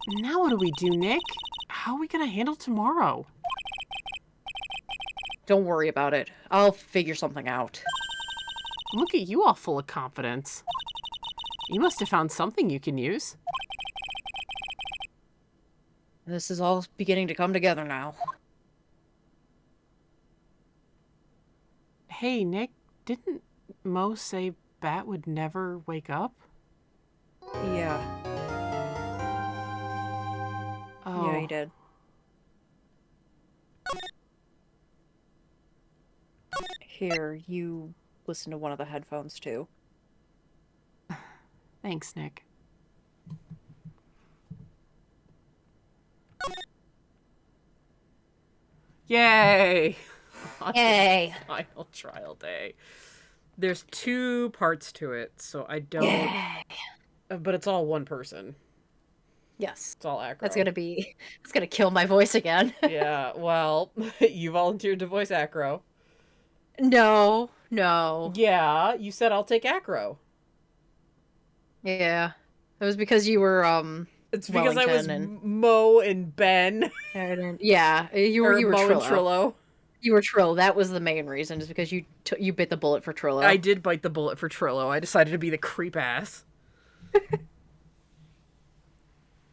Now what do we do, Nick? How are we gonna handle tomorrow? Don't worry about it. I'll figure something out. Look at you all full of confidence. You must have found something you can use. This is all beginning to come together now. Hey, Nick, didn't Mo say Bat would never wake up? Yeah. Oh. Yeah, he did. Here, you listen to one of the headphones too. Thanks, Nick. Yay! Yay! Final trial day. There's 2 parts to it, so I don't... Yay. But it's all one person. Yes. It's all Acro. That's gonna kill my voice again. Yeah, well, you volunteered to voice Acro. No. Yeah, you said I'll take Acro. Yeah. It was because you were, It's because I was Wellington Mo and Ben. Yeah, you were Mo Trillo. and Trillo. You were Trillo. That was the main reason, is because you bit the bullet for Trillo. I did bite the bullet for Trillo. I decided to be the creep ass.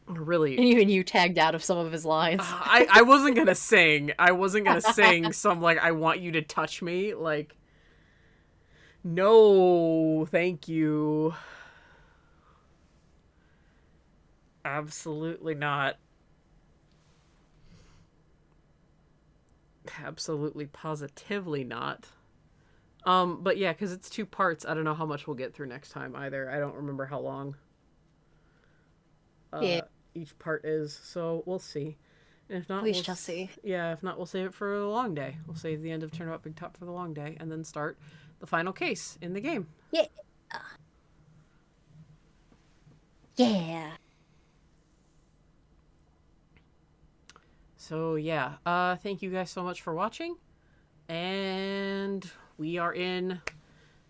Really. And even you tagged out of some of his lines. I wasn't gonna sing. I wasn't gonna sing some, like, I want you to touch me. Like, no, thank you. Absolutely not. Absolutely, positively not. But yeah, because it's 2 parts, I don't know how much we'll get through next time either. I don't remember how long each part is, so we'll see. And if not, we shall see. Yeah, if not, we'll save it for the long day. We'll save the end of Turn Up Big Top for the long day, and then start the final case in the game. Yeah. Yeah. So yeah, thank you guys so much for watching, and we are in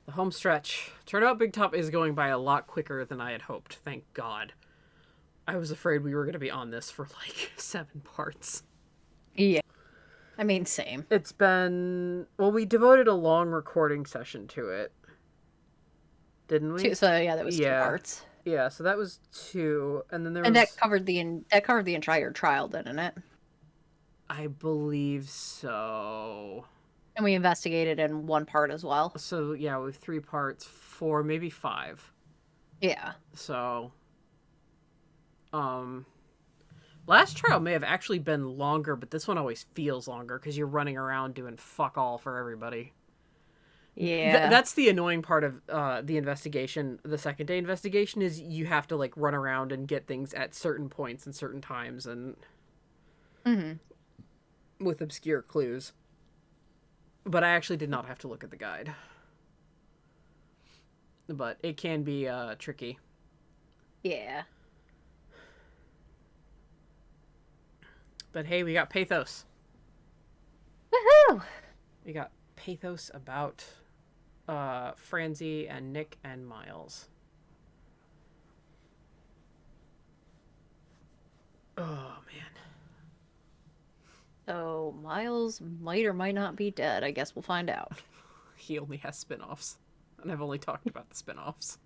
the home stretch. Turn Out Big Top is going by a lot quicker than I had hoped, thank God. I was afraid we were going to be on this for like 7 parts. Yeah. I mean, same. It's been... Well, we devoted a long recording session to it. Didn't we? So yeah, that was 2 parts. Yeah, so that was 2, and then there was... And that covered the entire trial, didn't it? I believe so. And we investigated in 1 part as well. So yeah, with 3 parts, 4, maybe 5. Yeah. So... Last trial may have actually been longer, but this one always feels longer because you're running around doing fuck all for everybody. Yeah. That's the annoying part of the investigation. The second day investigation is you have to like run around and get things at certain points and certain times and with obscure clues. But I actually did not have to look at the guide. But it can be tricky. Yeah. But hey, we got pathos. Woohoo! We got pathos about Franzi and Nick and Miles. Oh, man. So Miles might or might not be dead. I guess we'll find out. He only has spin-offs. And I've only talked about the spin-offs.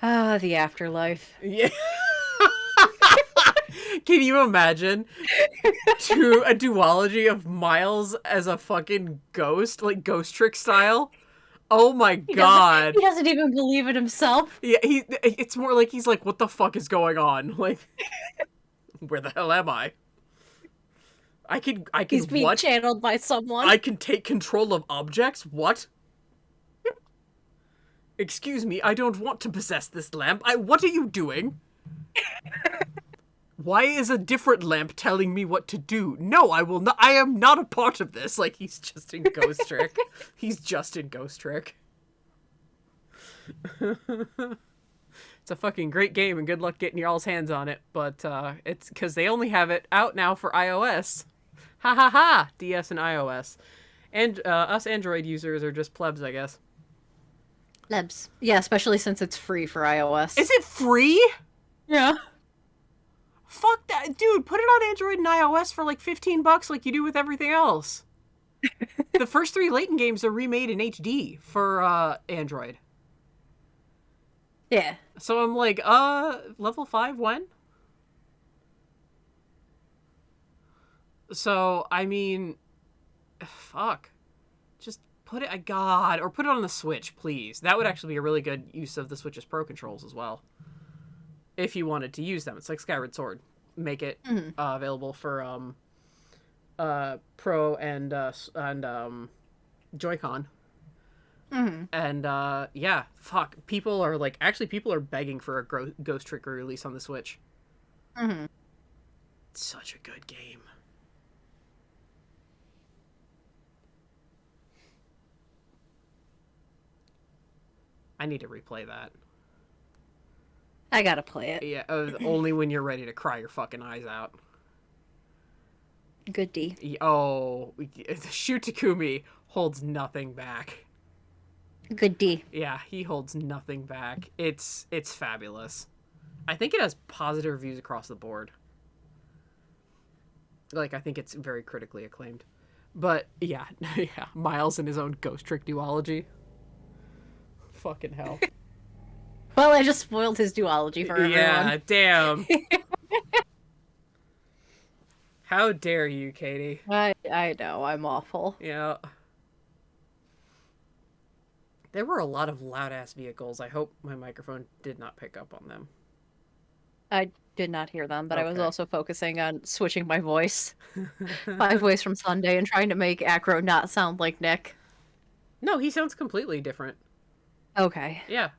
Ah, the afterlife. Yeah. Can you imagine a duology of Miles as a fucking ghost, like Ghost Trick style? Oh my god. He doesn't even believe it himself. Yeah, it's more like he's like, what the fuck is going on? Like, where the hell am I? I can He's being what? channeled by someone. I can take control of objects? What? Excuse me, I don't want to possess this lamp. What are you doing? Why is a different lamp telling me what to do? No, I will not. I am not a part of this. Like, he's just in Ghost Trick. He's just in Ghost Trick. It's a fucking great game, and good luck getting y'all's hands on it. But it's because they only have it out now for iOS. Ha ha ha! DS and iOS. And us Android users are just plebs, I guess. Lebs. Yeah, especially since it's free for iOS. Is it free? Yeah. Fuck that. Dude, put it on Android and iOS for like $15 like you do with everything else. The first 3 Layton games are remade in HD for Android. Yeah. So I'm like, level 5 when? So, I mean, fuck. Just put it, God, or put it on the Switch, please. That would actually be a really good use of the Switch's Pro controls as well. If you wanted to use them. It's like Skyward Sword. Make it available for Pro and Joy-Con. And yeah, fuck. People are begging for a Ghost Trick release on the Switch. It's such a good game. I need to replay that. I gotta play it. Yeah, only when you're ready to cry your fucking eyes out. Good D. Oh, Shu Takumi holds nothing back. Good D. Yeah, he holds nothing back. It's fabulous. I think it has positive reviews across the board. Like, I think it's very critically acclaimed. But, yeah, yeah, Miles and his own Ghost Trick duology. Fucking hell. Well, I just spoiled his duology for everyone. Yeah, damn. How dare you, Katie? I know, I'm awful. Yeah. There were a lot of loud-ass vehicles. I hope my microphone did not pick up on them. I did not hear them, but I was Okay. also focusing on switching my voice. My voice from Sunday and trying to make Acro not sound like Nick. No, he sounds completely different. Okay. Yeah,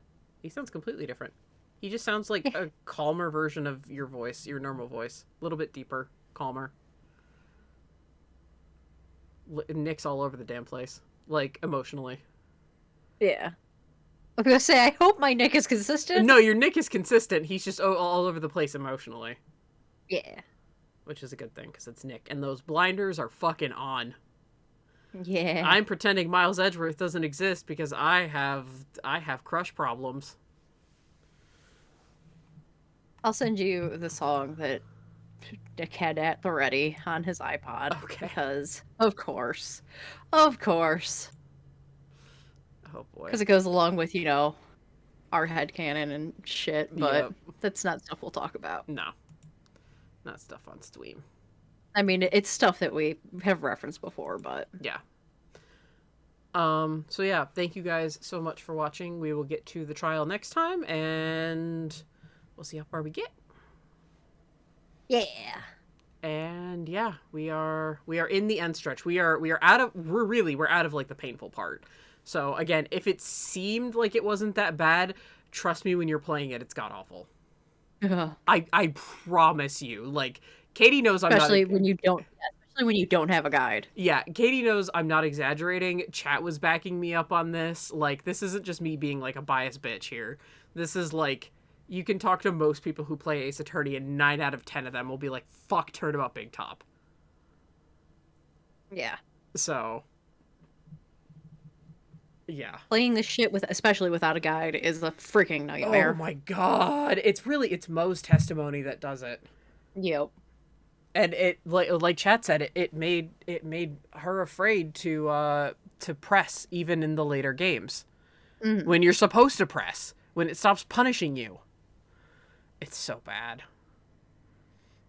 he sounds completely different. He just sounds like a calmer version of your voice, your normal voice. A little bit deeper, calmer. Nick's all over the damn place. Like, emotionally. Yeah. I was gonna say, I hope my Nick is consistent. No, your Nick is consistent. He's just all over the place emotionally. Yeah. Which is a good thing, because it's Nick. And those blinders are fucking on. Yeah. I'm pretending Miles Edgeworth doesn't exist because I have crush problems. I'll send you the song that Nick had at the ready on his iPod. Okay. Because, of course. Of course. Oh boy. Because it goes along with, you know, our headcanon and shit, but Yep. that's not stuff we'll talk about. No. Not stuff on Steam. I mean, it's stuff that we have referenced before, but... Yeah. So yeah, thank you guys so much for watching. We will get to the trial next time, and we'll see how far we get. Yeah. And yeah. yeah, we are in the end stretch. We're out of like the painful part. So again, if it seemed like it wasn't that bad, trust me, when you're playing it, it's god awful. Ugh. I promise you. Like, Katie knows I'm not. Especially when you don't have a guide. Yeah, Katie knows I'm not exaggerating. Chat was backing me up on this. Like, this isn't just me being like a biased bitch here. This is like, you can talk to most people who play Ace Attorney, and 9 out of 10 of them will be like, "Fuck Turnabout Big Top." Yeah. So, yeah. Playing this shit especially without a guide is a freaking nightmare. Oh my god, it's Mo's testimony that does it. Yep. And it, like Chat said, it made her afraid to press even in the later games. Mm-hmm. When you're supposed to press, when it stops punishing you. It's so bad.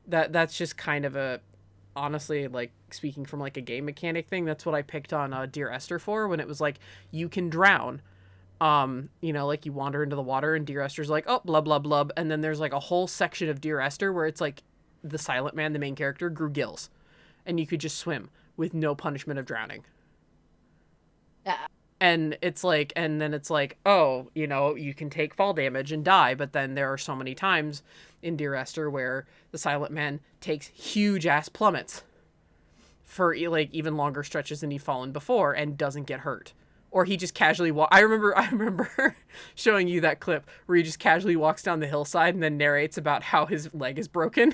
That's just kind of a, honestly, like, speaking from like a game mechanic thing, that's what I picked on Dear Esther for, when it was like, you can drown. You know, like, you wander into the water and Dear Esther's like, oh, blah blah blah, and then there's like a whole section of Dear Esther where it's like the silent man, the main character, grew gills, and you could just swim with no punishment of drowning. And it's like, and then it's like, oh, you know, you can take fall damage and die, but then there are so many times in Dear Esther where the silent man takes huge ass plummets for like even longer stretches than he'd fallen before and doesn't get hurt. Or he just casually I remember showing you that clip where he just casually walks down the hillside and then narrates about how his leg is broken.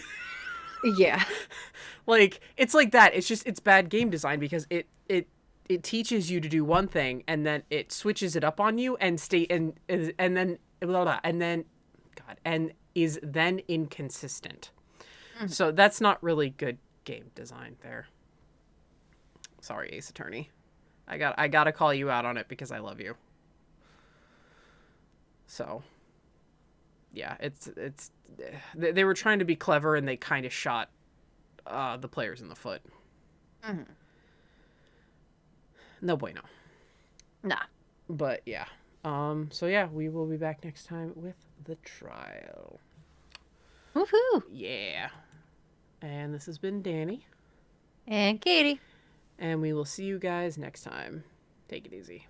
Yeah. Like, it's like that. It's just, it's bad game design because it teaches you to do one thing and then it switches it up on you and then blah, blah, and then and is then inconsistent. Mm-hmm. So that's not really good game design there. Sorry, Ace Attorney. I gotta call you out on it because I love you. So, yeah, it's they were trying to be clever and they kind of shot the players in the foot. Mm-hmm. No bueno. Nah. But yeah. So yeah, we will be back next time with the trial. Woohoo! Yeah. And this has been Danny. And Katie. And we will see you guys next time. Take it easy.